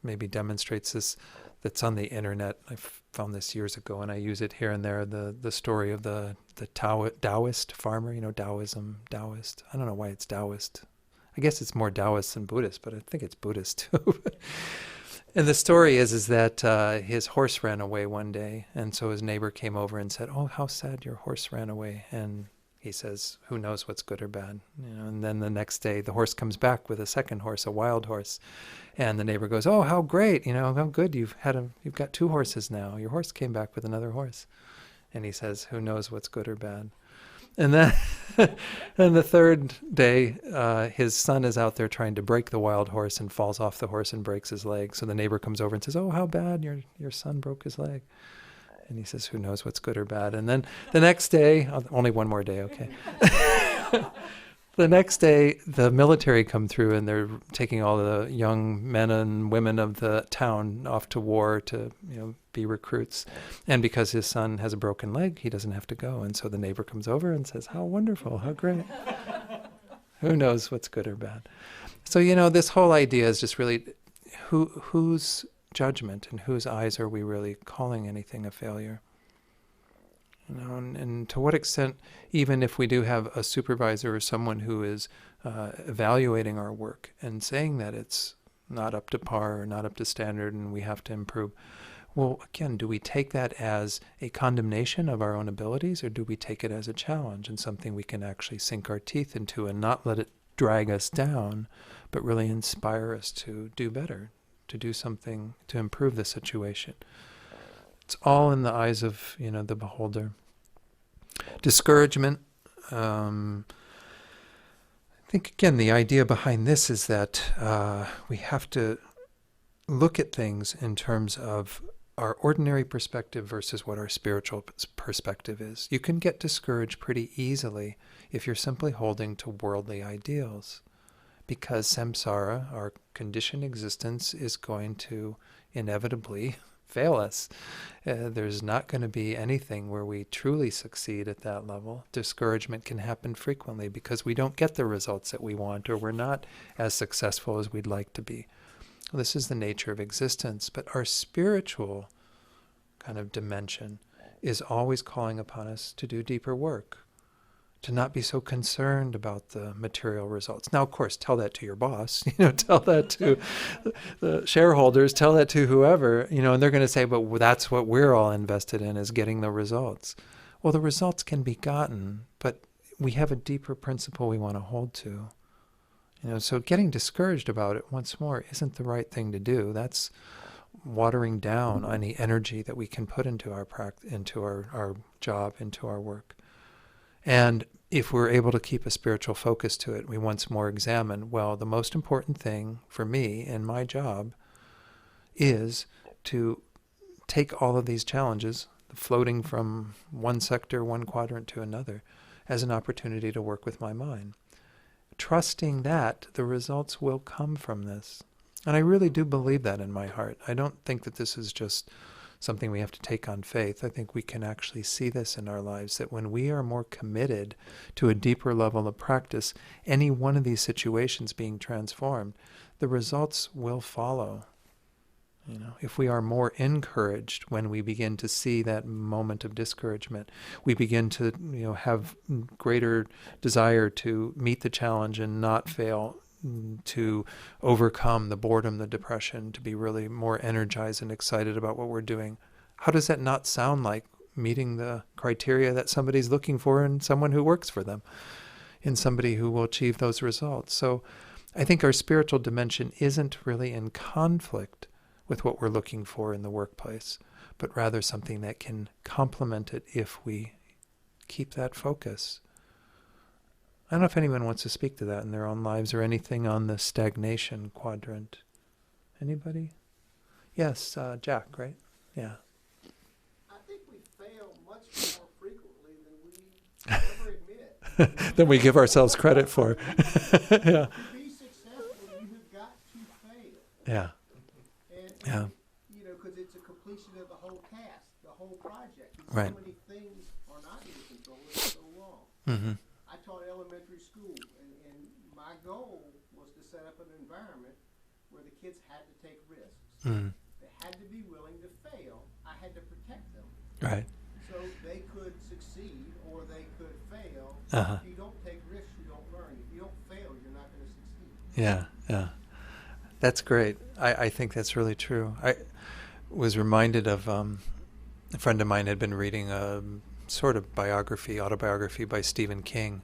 maybe demonstrates this, that's on the internet, I found this years ago, and I use it here and there, the story of the Taoist farmer, Taoism, Taoist. I don't know why it's Taoist. I guess it's more Taoist than Buddhist, but I think it's Buddhist too. And the story is that his horse ran away one day, and so his neighbor came over and said, "Oh, how sad your horse ran away." And he says, "Who knows what's good or bad?" And then the next day, the horse comes back with a second horse, a wild horse, and the neighbor goes, "Oh, how great! How good you've got 2 horses now. Your horse came back with another horse." And he says, "Who knows what's good or bad?" And then, and the third day, his son is out there trying to break the wild horse and falls off the horse and breaks his leg. So the neighbor comes over and says, "Oh, how bad! Your son broke his leg." And he says, "Who knows what's good or bad?" And then the next day, only one more day, okay. The next day, the military come through and they're taking all the young men and women of the town off to war to, be recruits. And because his son has a broken leg, he doesn't have to go. And so the neighbor comes over and says, "How wonderful, how great." Who knows what's good or bad? So, this whole idea is just really whose judgment and whose eyes are we really calling anything a failure? And to what extent, even if we do have a supervisor or someone who is evaluating our work and saying that it's not up to par or not up to standard and we have to improve, well, again, do we take that as a condemnation of our own abilities, or do we take it as a challenge and something we can actually sink our teeth into and not let it drag us down, but really inspire us to do better, to do something to improve the situation? It's all in the eyes of, the beholder. Discouragement. I think, again, the idea behind this is that we have to look at things in terms of our ordinary perspective versus what our spiritual perspective is. You can get discouraged pretty easily if you're simply holding to worldly ideals, because samsara, our conditioned existence, is going to inevitably fail us. There's not going to be anything where we truly succeed at that level. Discouragement can happen frequently because we don't get the results that we want, or we're not as successful as we'd like to be. This is the nature of existence, but our spiritual kind of dimension is always calling upon us to do deeper work, to not be so concerned about the material results. Now, of course, tell that to your boss, tell that to the shareholders, tell that to whoever, and they're going to say, but that's what we're all invested in, is getting the results. Well, the results can be gotten, but we have a deeper principle we want to hold to. So getting discouraged about it once more isn't the right thing to do. That's watering down any energy that we can put into our our job, into our work. And if we're able to keep a spiritual focus to it, we once more examine, well, the most important thing for me in my job is to take all of these challenges, floating from one sector, one quadrant to another, as an opportunity to work with my mind. Trusting that the results will come from this. And I really do believe that in my heart. I don't think that this is just something we have to take on faith. I think we can actually see this in our lives, that when we are more committed to a deeper level of practice, any one of these situations being transformed, the results will follow. If we are more encouraged when we begin to see that moment of discouragement, we begin to, have greater desire to meet the challenge and not fail, to overcome the boredom, the depression, to be really more energized and excited about what we're doing. How does that not sound like meeting the criteria that somebody's looking for in someone who works for them, in somebody who will achieve those results? So I think our spiritual dimension isn't really in conflict with what we're looking for in the workplace, but rather something that can complement it if we keep that focus. I don't know if anyone wants to speak to that in their own lives, or anything on the stagnation quadrant. Anybody? Yes, Jack, right? Yeah. I think we fail much more frequently than we ever admit. Than we give ourselves credit for. Yeah. To be successful, you have got to Yeah. And, Yeah. you know, because it's a completion of the whole task, the whole project. And Right. so many things are not in your control. It's so wrong. Mm-hmm. I taught elementary school, and my goal was to set up an environment where the kids had to take risks. Mm. They had to be willing to fail. I had to protect them. Right. So they could succeed or they could fail. Uh-huh. If you don't take risks, you don't learn. If you don't fail, you're not going to succeed. Yeah. Yeah. That's great. I think that's really true. I was reminded of a friend of mine had been reading a sort of autobiography by Stephen King.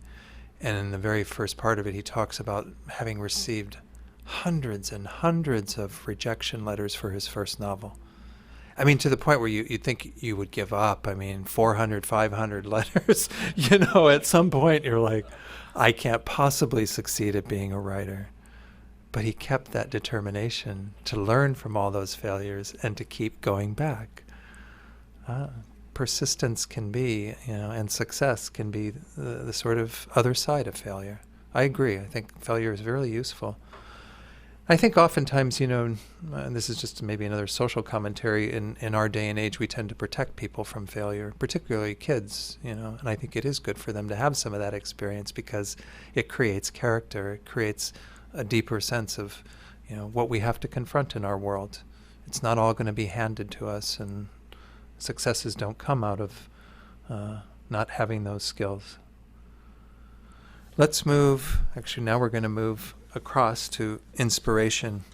And in the very first part of it, he talks about having received hundreds and hundreds of rejection letters for his first novel. I mean, to the point where you'd think you would give up. I mean, 400, 500 letters. At some point you're like, I can't possibly succeed at being a writer. But he kept that determination to learn from all those failures and to keep going back. Persistence can be, and success can be the sort of other side of failure. I agree. I think failure is very useful. I think oftentimes, and this is just maybe another social commentary, in our day and age we tend to protect people from failure, particularly kids, and I think it is good for them to have some of that experience because it creates character, it creates a deeper sense of, what we have to confront in our world. It's not all going to be handed to us, and successes don't come out of not having those skills. Let's move, now we're going to move across to inspiration.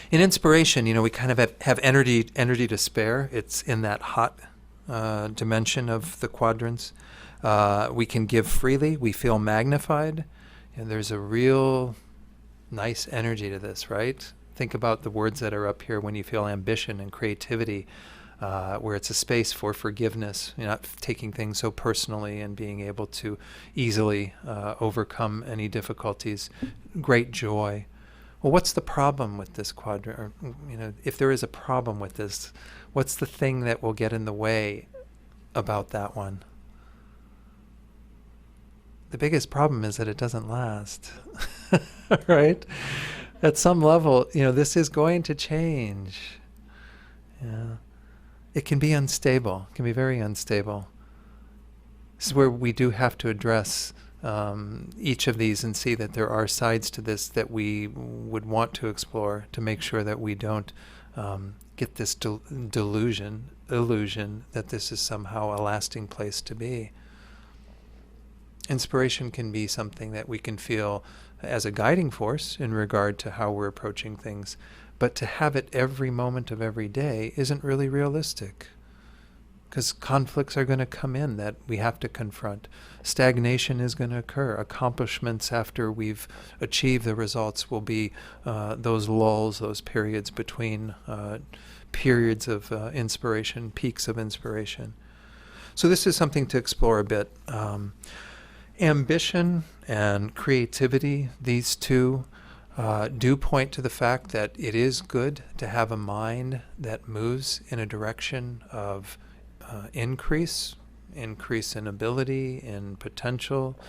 In inspiration, we kind of have energy to spare. It's in that hot dimension of the quadrants. We can give freely. We feel magnified. And there's a real nice energy to this, right? Think about the words that are up here when you feel ambition and creativity, where it's a space for forgiveness, not taking things so personally and being able to easily overcome any difficulties. Great joy. Well, what's the problem with this quadrant? Or, if there is a problem with this, what's the thing that will get in the way about that one? The biggest problem is that it doesn't last, right? At some level, this is going to change. Yeah. It can be unstable. It can be very unstable. This is where we do have to address each of these and see that there are sides to this that we would want to explore to make sure that we don't get this illusion that this is somehow a lasting place to be. Inspiration can be something that we can feel as a guiding force in regard to how we're approaching things, but to have it every moment of every day isn't really realistic, because conflicts are going to come in that we have to confront. Stagnation is going to occur. Accomplishments after we've achieved the results will be those lulls, those periods between periods of inspiration, peaks of inspiration. So this is something to explore a bit. Ambition and creativity, these two, do point to the fact that it is good to have a mind that moves in a direction of increase in ability, in potential.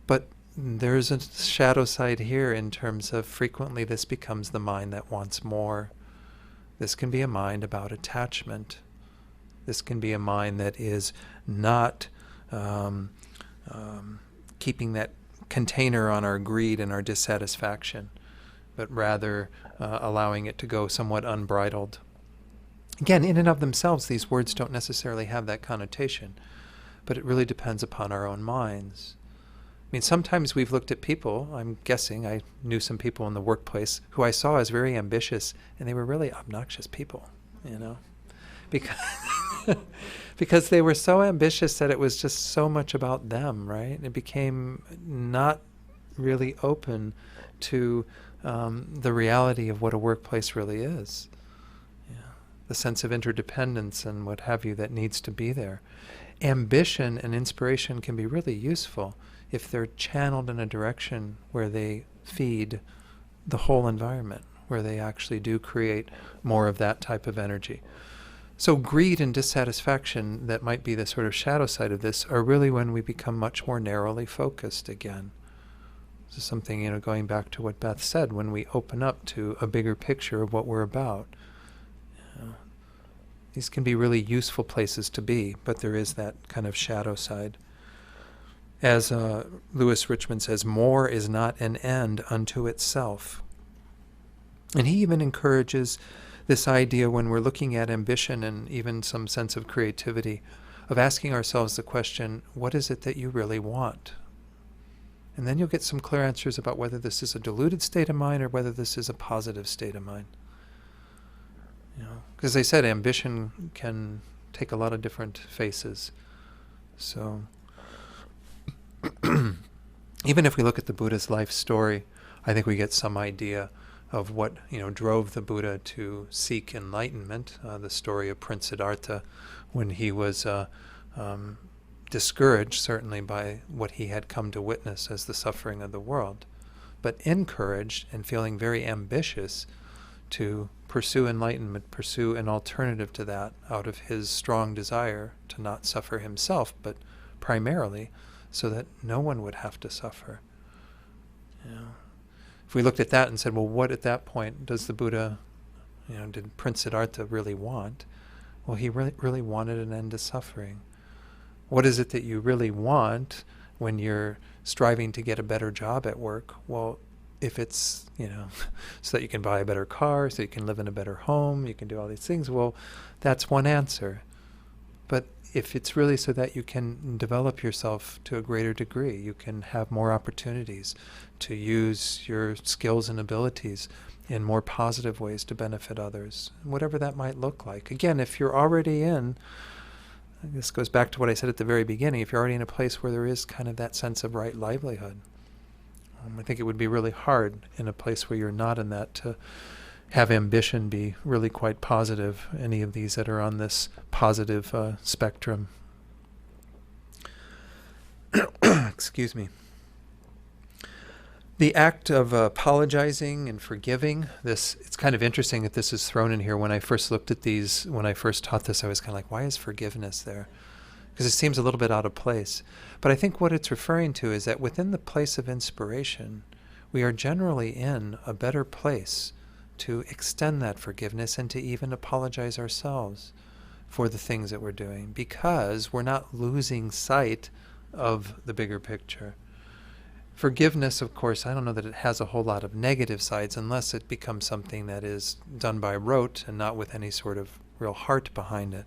But there's a shadow side here in terms of frequently this becomes the mind that wants more. This can be a mind about attachment. This can be a mind that is not keeping that container on our greed and our dissatisfaction, but rather allowing it to go somewhat unbridled. Again, in and of themselves, these words don't necessarily have that connotation, but it really depends upon our own minds. I mean, sometimes we've looked at people, I'm guessing, I knew some people in the workplace who I saw as very ambitious, and they were really obnoxious people, because they were so ambitious that it was just so much about them, right? It became not really open to the reality of what a workplace really is. The sense of interdependence and what have you that needs to be there. Ambition and inspiration can be really useful if they're channeled in a direction where they feed the whole environment, where they actually do create more of that type of energy. So greed and dissatisfaction that might be the sort of shadow side of this are really when we become much more narrowly focused again. This is something, going back to what Beth said, when we open up to a bigger picture of what we're about. These can be really useful places to be, but there is that kind of shadow side. As Lewis Richmond says, more is not an end unto itself. And he even encourages this idea when we're looking at ambition and even some sense of creativity, of asking ourselves the question, what is it that you really want? And then you'll get some clear answers about whether this is a deluded state of mind or whether this is a positive state of mind. Because they said ambition can take a lot of different faces. So even if we look at the Buddha's life story, I think we get some idea of what drove the Buddha to seek enlightenment. The story of Prince Siddhartha, when he was discouraged, certainly, by what he had come to witness as the suffering of the world, but encouraged and feeling very ambitious to pursue enlightenment, pursue an alternative to that out of his strong desire to not suffer himself, but primarily so that no one would have to suffer. If we looked at that and said, well, what at that point does the Buddha, did Prince Siddhartha really want? Well, he really wanted an end to suffering. What is it that you really want when you're striving to get a better job at work? Well, if it's, so that you can buy a better car, so you can live in a better home, you can do all these things, well, that's one answer. But if it's really so that you can develop yourself to a greater degree, you can have more opportunities to use your skills and abilities in more positive ways to benefit others, whatever that might look like. Again, if you're already this goes back to what I said at the very beginning, if you're already in a place where there is kind of that sense of right livelihood, I think it would be really hard in a place where you're not in that to have ambition be really quite positive, any of these that are on this positive spectrum. Excuse me. The act of apologizing and forgiving, it's kind of interesting that this is thrown in here. When I first looked at these, when I first taught this, I was kind of like, why is forgiveness there? Because it seems a little bit out of place. But I think what it's referring to is that within the place of inspiration, we are generally in a better place to extend that forgiveness and to even apologize ourselves for the things that we're doing, because we're not losing sight of the bigger picture. Forgiveness, of course, I don't know that it has a whole lot of negative sides unless it becomes something that is done by rote and not with any sort of real heart behind it.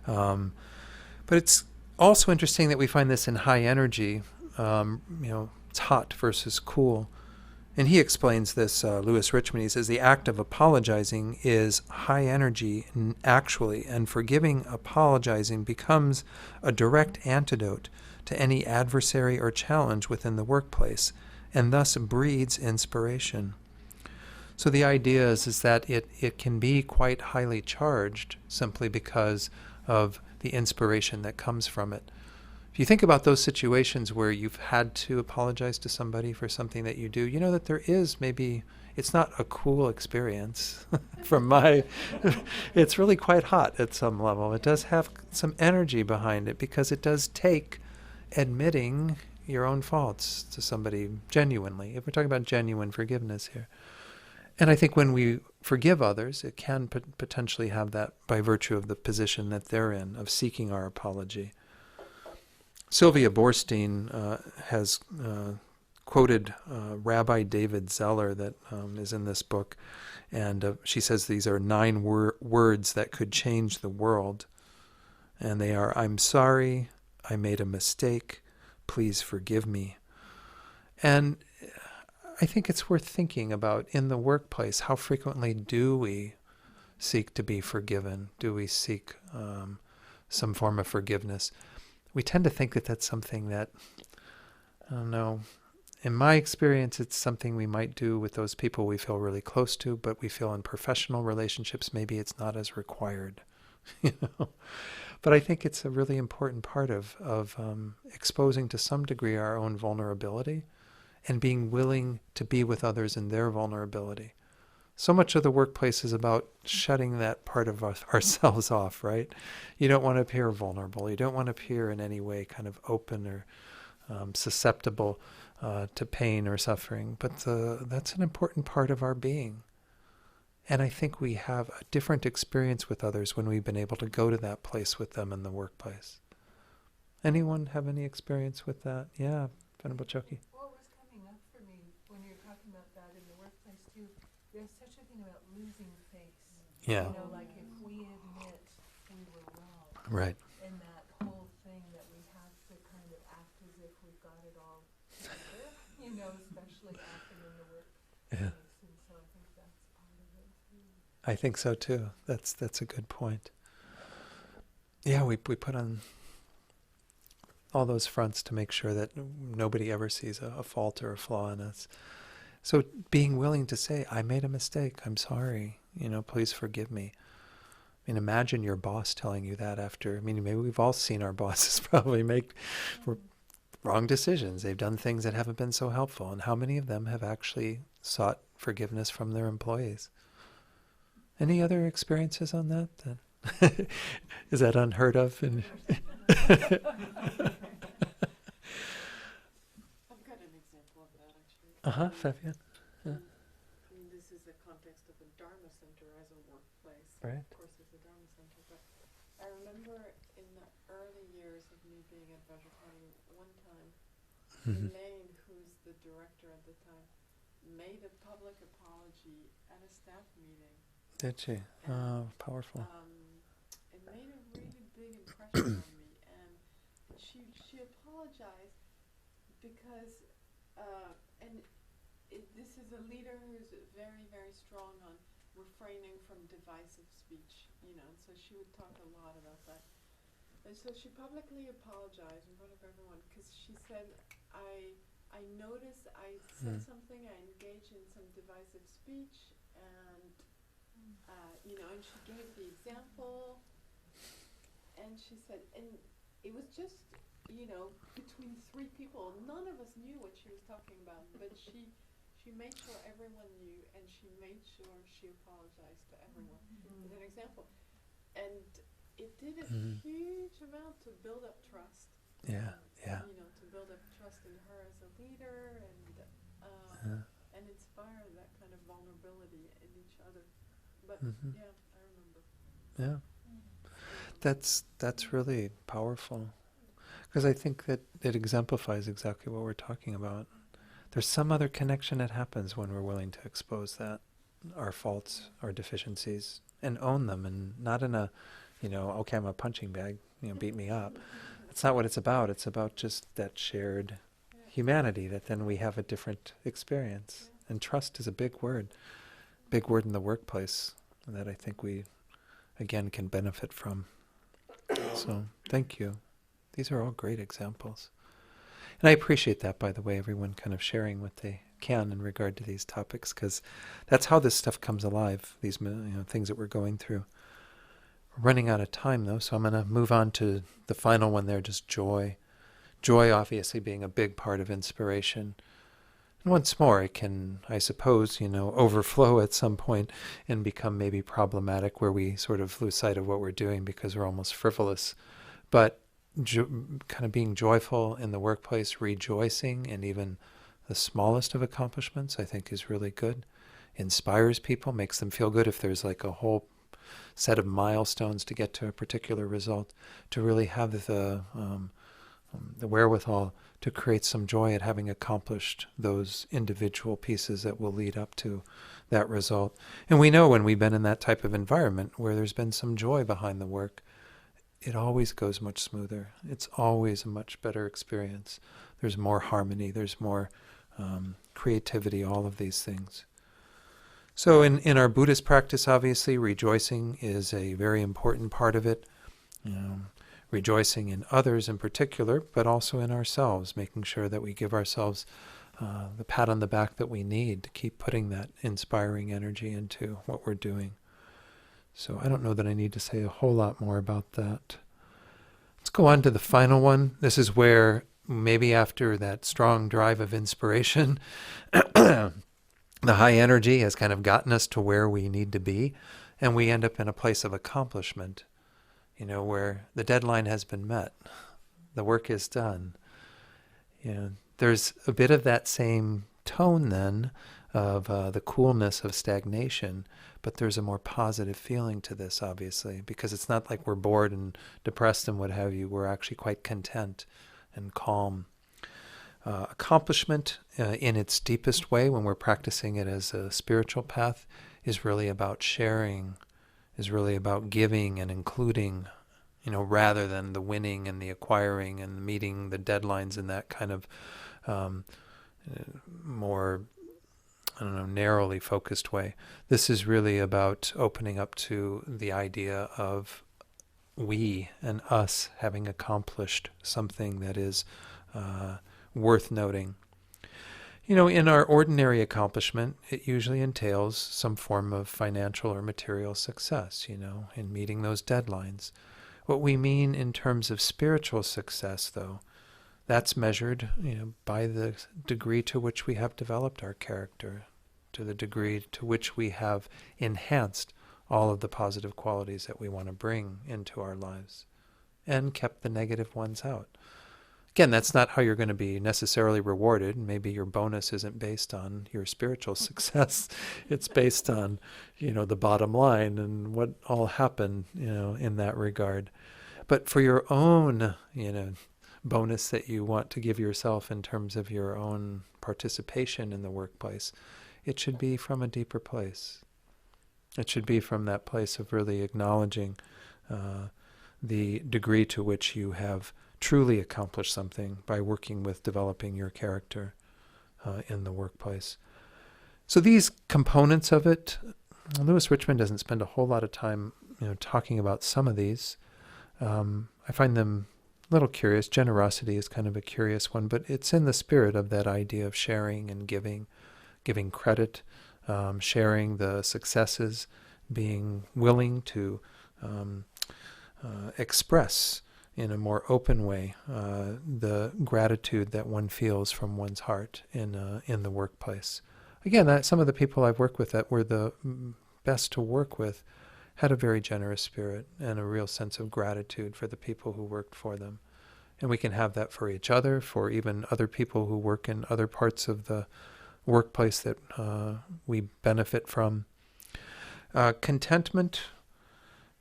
But it's also interesting that we find this in high energy. It's hot versus cool. And he explains this, Lewis Richmond. He says, the act of apologizing is high energy actually, and forgiving apologizing becomes a direct antidote to any adversary or challenge within the workplace, and thus breeds inspiration. So the idea is that it can be quite highly charged simply because of the inspiration that comes from it. If you think about those situations where you've had to apologize to somebody for something that you do, you know that there is it's not a cool experience it's really quite hot at some level. It does have some energy behind it because it does take admitting your own faults to somebody genuinely, if we're talking about genuine forgiveness here. And I think when we forgive others, it can potentially have that by virtue of the position that they're in, of seeking our apology. Sylvia Boorstein has quoted Rabbi David Zeller that is in this book, and she says these are 9 words that could change the world, and they are, I'm sorry, I made a mistake, please forgive me. And I think it's worth thinking about in the workplace, how frequently do we seek to be forgiven? Do we seek some form of forgiveness? We tend to think that that's something that, I don't know, in my experience, it's something we might do with those people we feel really close to, but we feel in professional relationships, maybe it's not as required. But I think it's a really important part of exposing to some degree our own vulnerability and being willing to be with others in their vulnerability. So much of the workplace is about shutting that part of ourselves off, right? You don't want to appear vulnerable. You don't want to appear in any way kind of open or susceptible. to pain or suffering, but that's an important part of our being. And I think we have a different experience with others when we've been able to go to that place with them in the workplace. Anyone have any experience with that? Yeah, Venerable Choki. What was coming up for me when you're talking about that in the workplace too, there's such a thing about losing face. Yeah. You know, like if we admit we were wrong. Right. And that whole thing that we have to kind of act as if we've got it all together, you know, especially often in the workplace. Yeah. And so I think that's part of it too. I think so too. That's a good point. Yeah, we put on all those fronts to make sure that nobody ever sees a fault or a flaw in us. So being willing to say, I made a mistake, I'm sorry, please forgive me. I mean, imagine your boss telling you that after, maybe we've all seen our bosses probably make wrong decisions. They've done things that haven't been so helpful. And how many of them have actually sought forgiveness from their employees? Any other experiences on that? Is that unheard of? I've got an example of that actually. Fabian. Yeah. I mean, this is the context of a Dharma center as a workplace. Right. Of course, it's a Dharma center, but I remember in the early years of me being at Vajrapani, one time, Elaine, who's the director at the time, made a public apology at a staff meeting. Did she? Oh, powerful. It made a really big impression on me, and she apologized because, this is a leader who's very, very strong on refraining from divisive speech, and so she would talk a lot about that. And so she publicly apologized in front of everyone because she said, I noticed I said something, I engaged in some divisive speech, and and she gave the example, and she said, and it was just, between three people, none of us knew what she was talking about, but she made sure everyone knew, and she made sure she apologized to everyone as an example. And it did a huge amount to build up trust. Yeah. To build up trust in her as a leader, and inspire that kind of vulnerability in each other. But yeah, I remember. Yeah. That's really powerful, because I think that it exemplifies exactly what we're talking about. There's some other connection that happens when we're willing to expose that, our faults, our deficiencies, and own them, and not in a, okay, I'm a punching bag, beat me up. That's not what it's about. It's about just that shared humanity, that then we have a different experience. And trust is a big word in the workplace that I think we, again, can benefit from. So thank you. These are all great examples. And I appreciate that, by the way, everyone kind of sharing what they can in regard to these topics, because that's how this stuff comes alive, these things that we're going through. We're running out of time, though, so I'm going to move on to the final one there, just joy. Joy, obviously, being a big part of inspiration. And once more, it can, I suppose, overflow at some point and become maybe problematic, where we sort of lose sight of what we're doing because we're almost frivolous. But kind of being joyful in the workplace, rejoicing in even the smallest of accomplishments, I think is really good. Inspires people, makes them feel good. If there's like a whole set of milestones to get to a particular result, to really have the wherewithal to create some joy at having accomplished those individual pieces that will lead up to that result. And we know when we've been in that type of environment where there's been some joy behind the work, it always goes much smoother. It's always a much better experience. There's more harmony, there's more creativity, all of these things. So in our Buddhist practice, obviously, rejoicing is a very important part of it. Rejoicing in others in particular, but also in ourselves, making sure that we give ourselves the pat on the back that we need to keep putting that inspiring energy into what we're doing. So I don't know that I need to say a whole lot more about that. Let's go on to the final one. This is where maybe after that strong drive of inspiration, the high energy has kind of gotten us to where we need to be, and we end up in a place of accomplishment, where the deadline has been met, the work is done. there's a bit of that same tone then of the coolness of stagnation, but there's a more positive feeling to this, obviously, because it's not like we're bored and depressed and what have you. We're actually quite content and calm. Accomplishment in its deepest way, when we're practicing it as a spiritual path, is really about sharing, is really about giving and including, rather than the winning and the acquiring and meeting the deadlines in that kind of more, narrowly focused way. This is really about opening up to the idea of we and us having accomplished something that is worth noting. In our ordinary accomplishment, it usually entails some form of financial or material success, in meeting those deadlines. What we mean in terms of spiritual success, though, that's measured, by the degree to which we have developed our character, to the degree to which we have enhanced all of the positive qualities that we want to bring into our lives, and kept the negative ones out. Again, that's not how you're going to be necessarily rewarded. Maybe your bonus isn't based on your spiritual success. It's based on, the bottom line and what all happened, in that regard. But for your own, bonus that you want to give yourself in terms of your own participation in the workplace, it should be from a deeper place. It should be from that place of really acknowledging the degree to which you have truly accomplished something by working with developing your character in the workplace. So these components of it, Lewis Richmond doesn't spend a whole lot of time, talking about some of these. I find them a little curious. Generosity is kind of a curious one, but it's in the spirit of that idea of sharing and giving credit, sharing the successes, being willing to express in a more open way the gratitude that one feels from one's heart in the workplace. Again, some of the people I've worked with that were the best to work with had a very generous spirit and a real sense of gratitude for the people who worked for them. And we can have that for each other, for even other people who work in other parts of the workplace that we benefit from. Contentment,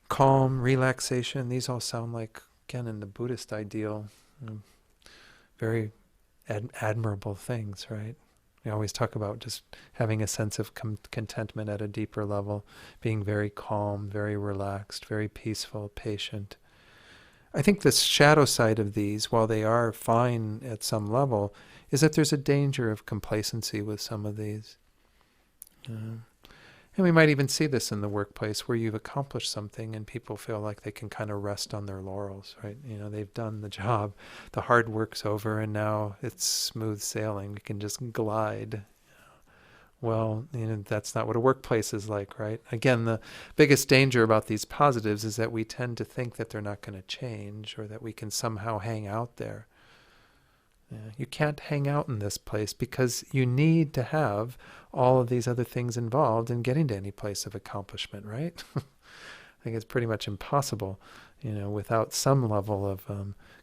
calm, relaxation, these all sound like, again, in the Buddhist ideal, very admirable things, right? We always talk about just having a sense of contentment at a deeper level, being very calm, very relaxed, very peaceful, patient. I think the shadow side of these, while they are fine at some level, is that there's a danger of complacency with some of these. And we might even see this in the workplace where you've accomplished something and people feel like they can kind of rest on their laurels, right? They've done the job, the hard work's over, and now it's smooth sailing. We can just glide. Well, that's not what a workplace is like, right? Again, the biggest danger about these positives is that we tend to think that they're not going to change or that we can somehow hang out there. You can't hang out in this place because you need to have all of these other things involved in getting to any place of accomplishment, right? I think it's pretty much impossible, without some level of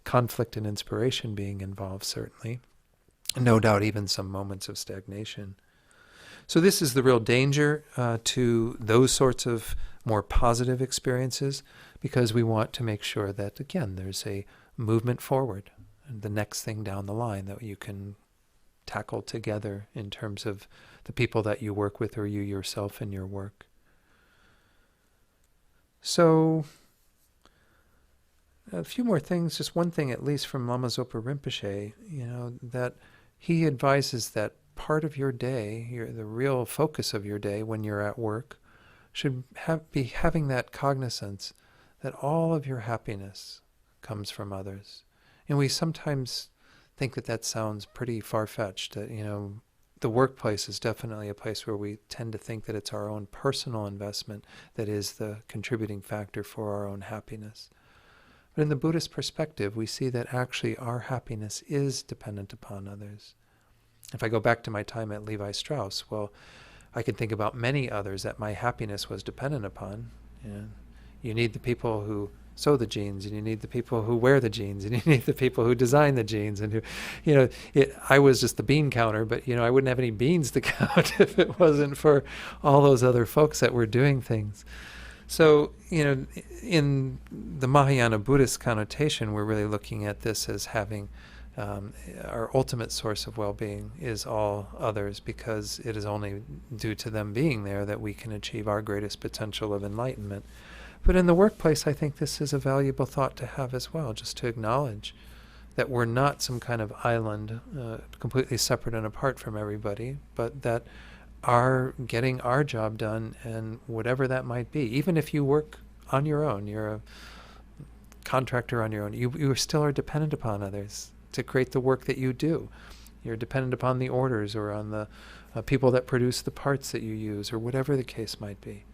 conflict and inspiration being involved, certainly. No doubt even some moments of stagnation. So this is the real danger to those sorts of more positive experiences, because we want to make sure that, again, there's a movement forward, the next thing down the line that you can tackle together in terms of the people that you work with or you yourself in your work. So a few more things, just one thing at least from Lama Zopa Rinpoche, that he advises that part of your day, the real focus of your day when you're at work, should be having that cognizance that all of your happiness comes from others. And we sometimes think that sounds pretty far-fetched, that, the workplace is definitely a place where we tend to think that it's our own personal investment that is the contributing factor for our own happiness. But in the Buddhist perspective, we see that actually our happiness is dependent upon others. If I go back to my time at Levi Strauss, well, I can think about many others that my happiness was dependent upon. You need the people who sew the jeans, and you need the people who wear the jeans, and you need the people who design the jeans, and who, I was just the bean counter, but I wouldn't have any beans to count if it wasn't for all those other folks that were doing things. So, in the Mahayana Buddhist connotation, we're really looking at this as having our ultimate source of well-being is all others, because it is only due to them being there that we can achieve our greatest potential of enlightenment. But in the workplace, I think this is a valuable thought to have as well, just to acknowledge that we're not some kind of island completely separate and apart from everybody, but that are getting our job done, and whatever that might be. Even if you work on your own, you're a contractor on your own, you still are dependent upon others to create the work that you do. You're dependent upon the orders or on the people that produce the parts that you use, or whatever the case might be.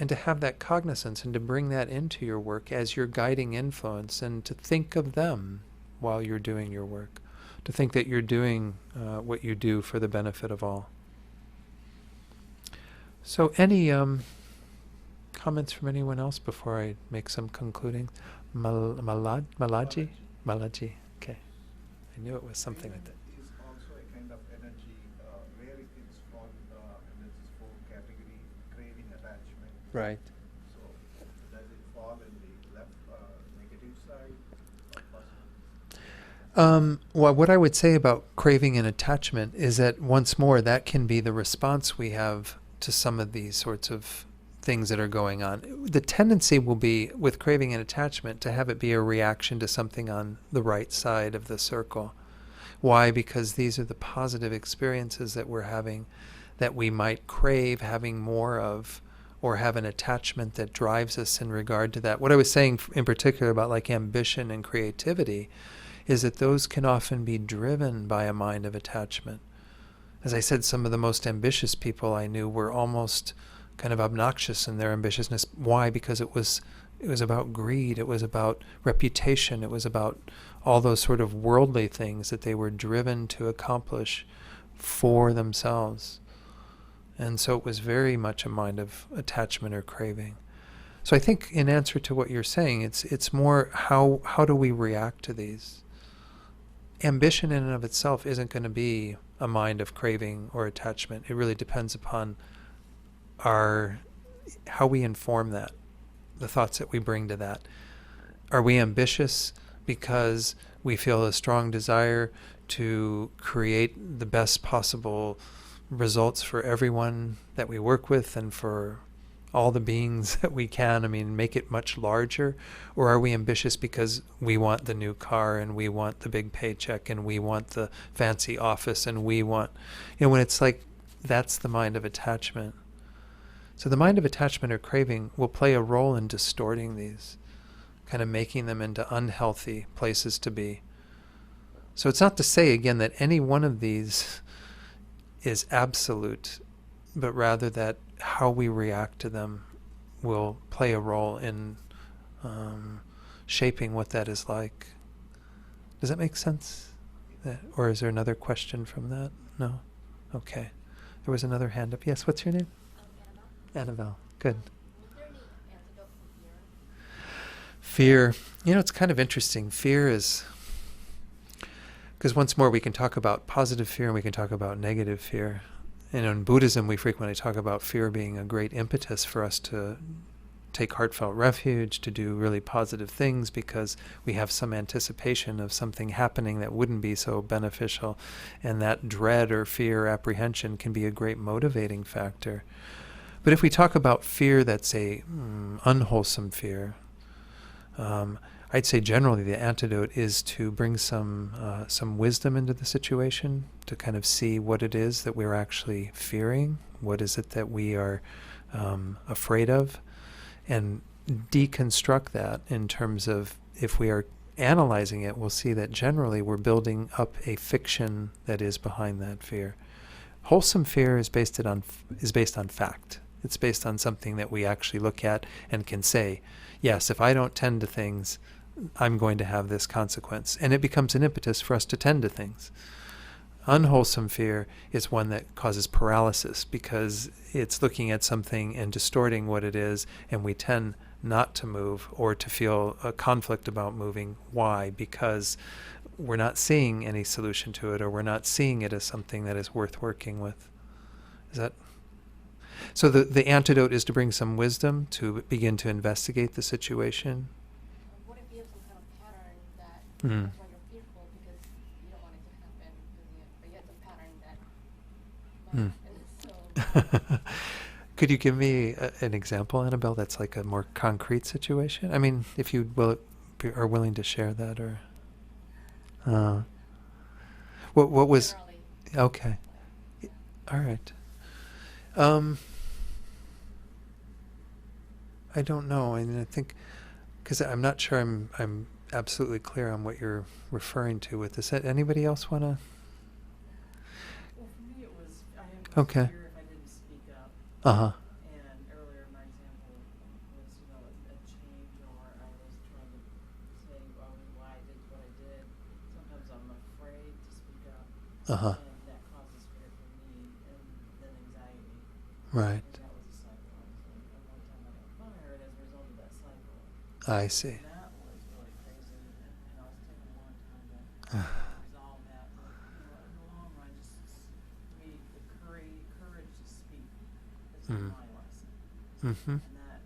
And to have that cognizance and to bring that into your work as your guiding influence, and to think of them while you're doing your work, to think that you're doing what you do for the benefit of all. So any comments from anyone else before I make some concluding? Malaji? Malaji, okay. I knew it was something like that. Is also a kind of energy, where it is for energy for category, craving, attachment. Right. So does it fall in the left negative side or positive? Well, what I would say about craving and attachment is that, once more, that can be the response we have to some of these sorts of things that are going on. The tendency will be, with craving and attachment, to have it be a reaction to something on the right side of the circle. Why? Because these are the positive experiences that we're having that we might crave having more of, or have an attachment that drives us in regard to that. What I was saying in particular about like ambition and creativity is that those can often be driven by a mind of attachment. As I said, some of the most ambitious people I knew were almost kind of obnoxious in their ambitiousness. Why? Because it was about greed, it was about reputation, it was about all those sort of worldly things that they were driven to accomplish for themselves. And so it was very much a mind of attachment or craving. So I think, in answer to what you're saying, it's more how do we react to these? Ambition in and of itself isn't going to be a mind of craving or attachment. It really depends upon how we inform that, the thoughts that we bring to that. Are we ambitious because we feel a strong desire to create the best possible results for everyone that we work with and for all the beings that we can? I mean, make it much larger. Or are we ambitious because we want the new car, and we want the big paycheck, and we want the fancy office, and we want, when it's like, that's the mind of attachment. So the mind of attachment or craving will play a role in distorting these, kind of making them into unhealthy places to be. So it's not to say, again, that any one of these is absolute, but rather that how we react to them will play a role in shaping what that is like. Does that make sense? Or is there another question from that? No? Okay. There was another hand up. Yes, what's your name? Annabelle. Good. Is there any antidote for Fear. It's kind of interesting. Fear is... Because once more, we can talk about positive fear and we can talk about negative fear. And in Buddhism, we frequently talk about fear being a great impetus for us to take heartfelt refuge, to do really positive things, because we have some anticipation of something happening that wouldn't be so beneficial. And that dread or fear, apprehension, can be a great motivating factor. But if we talk about fear that's a unwholesome fear, I'd say generally the antidote is to bring some wisdom into the situation, to kind of see what it is that we're actually fearing, what is it that we are afraid of, and deconstruct that in terms of, if we are analyzing it, we'll see that generally we're building up a fiction that is behind that fear. Wholesome fear is based on fact. It's based on something that we actually look at and can say, yes, if I don't tend to things, I'm going to have this consequence. And it becomes an impetus for us to tend to things. Unwholesome fear is one that causes paralysis because it's looking at something and distorting what it is, and we tend not to move or to feel a conflict about moving. Why? Because we're not seeing any solution to it, or we're not seeing it as something that is worth working with. Is that? So the antidote is to bring some wisdom to begin to investigate the situation. Would it be some kind of pattern that Mm. that's why you're fearful because you don't want it to happen, but yet the pattern that might happen. So Could you give me an example, Annabelle, that's like a more concrete situation? I mean, if you are willing to share that, or what was generally, okay? yeah. All right. I don't know. I mean, I think because I'm not sure I'm absolutely clear on what you're referring to with this. Anybody else want to? Well, for me, it was, I had Okay. fear if I didn't speak up. Uh-huh. And earlier, my example was, a change, or I was trying to say, why I did what I did. Sometimes I'm afraid to speak up, Uh-huh. and that causes fear for me, and then anxiety. Right. And that was a cycle. And one time I got fired as a result of that cycle. I see. And that was really crazy, and I was taking a long time to resolve that. But in the long run, just for me, the courage to speak is Mhm. my lesson. Mm-hmm. And that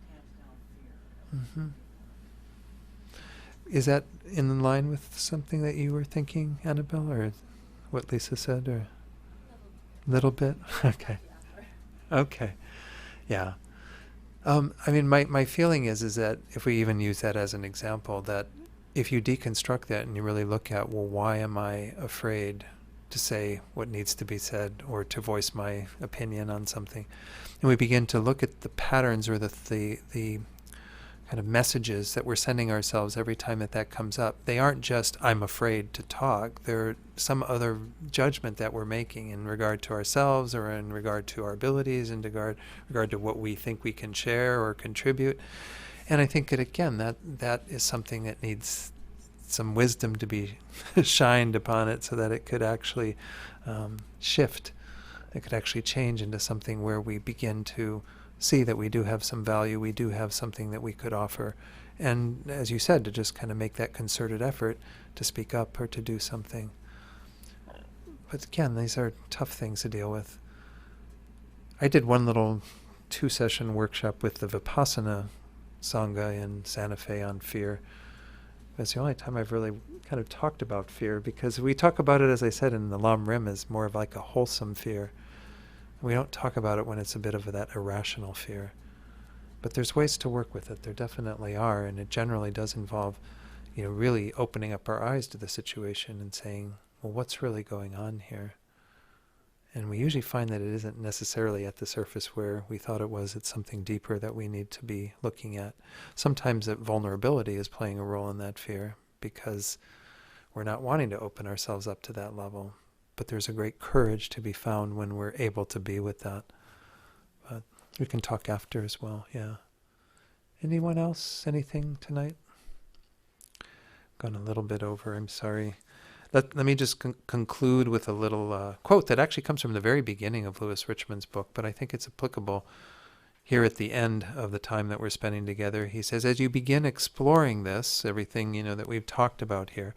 tamps down fear. Mm-hmm. Is that in line with something that you were thinking, Annabelle, or what Lisa said, or little bit? Okay. Okay. Yeah. I mean, my feeling is that if we even use that as an example, that if you deconstruct that and you really look at, well, why am I afraid to say what needs to be said or to voice my opinion on something, and we begin to look at the patterns or the kind of messages that we're sending ourselves every time that comes up, they aren't just I'm afraid to talk. They're some other judgment that we're making in regard to ourselves or in regard to our abilities, in regard to what we think we can share or contribute. And I think that again, that is something that needs some wisdom to be shined upon it so that it could actually shift. It could actually change into something where we begin to see that we do have some value, we do have something that we could offer. And as you said, to just kind of make that concerted effort to speak up or to do something. But again, these are tough things to deal with. I did one little 2-session workshop with the Vipassana Sangha in Santa Fe on fear. It's the only time I've really kind of talked about fear, because we talk about it, as I said, in the Lam Rim as more of like a wholesome fear. We don't talk about it when it's a bit of that irrational fear. But there's ways to work with it. There definitely are, and it generally does involve, really opening up our eyes to the situation and saying, well, what's really going on here? And we usually find that it isn't necessarily at the surface where we thought it was. It's something deeper that we need to be looking at. Sometimes that vulnerability is playing a role in that fear because we're not wanting to open ourselves up to that level. But there's a great courage to be found when we're able to be with that. But we can talk after as well, yeah. Anyone else? Anything tonight? Gone a little bit over, I'm sorry. Let me just conclude with a little quote that actually comes from the very beginning of Lewis Richmond's book, but I think it's applicable here at the end of the time that we're spending together. He says, as you begin exploring this, everything that we've talked about here,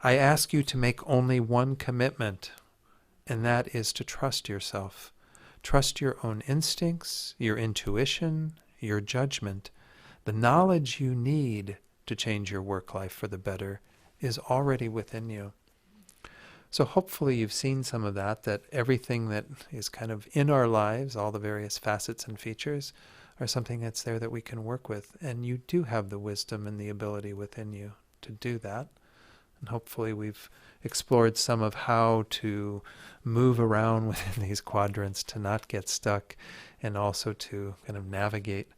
I ask you to make only one commitment, and that is to trust yourself. Trust your own instincts, your intuition, your judgment. The knowledge you need to change your work life for the better is already within you. So hopefully you've seen some of that everything that is kind of in our lives, all the various facets and features, are something that's there that we can work with. And you do have the wisdom and the ability within you to do that. And hopefully we've explored some of how to move around within these quadrants, to not get stuck, and also to kind of navigate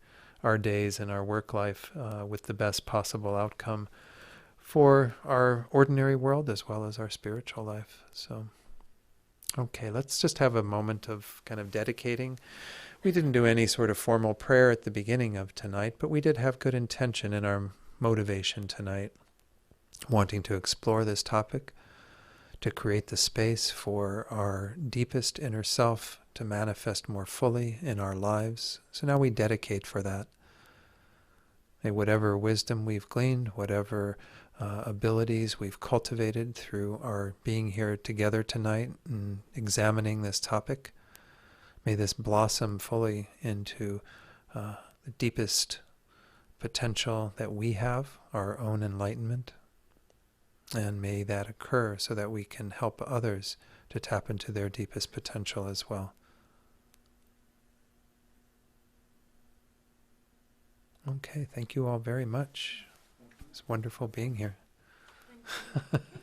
our days and our work life with the best possible outcome for our ordinary world as well as our spiritual life. So, okay, let's just have a moment of kind of dedicating. We didn't do any sort of formal prayer at the beginning of tonight, but we did have good intention in our motivation tonight, wanting to explore this topic, to create the space for our deepest inner self to manifest more fully in our lives. So now we dedicate for that. May whatever wisdom we've gleaned, whatever abilities we've cultivated through our being here together tonight and examining this topic, may this blossom fully into the deepest potential that we have, our own enlightenment. And may that occur so that we can help others to tap into their deepest potential as well. Okay, thank you all very much. It's wonderful being here. Thank you.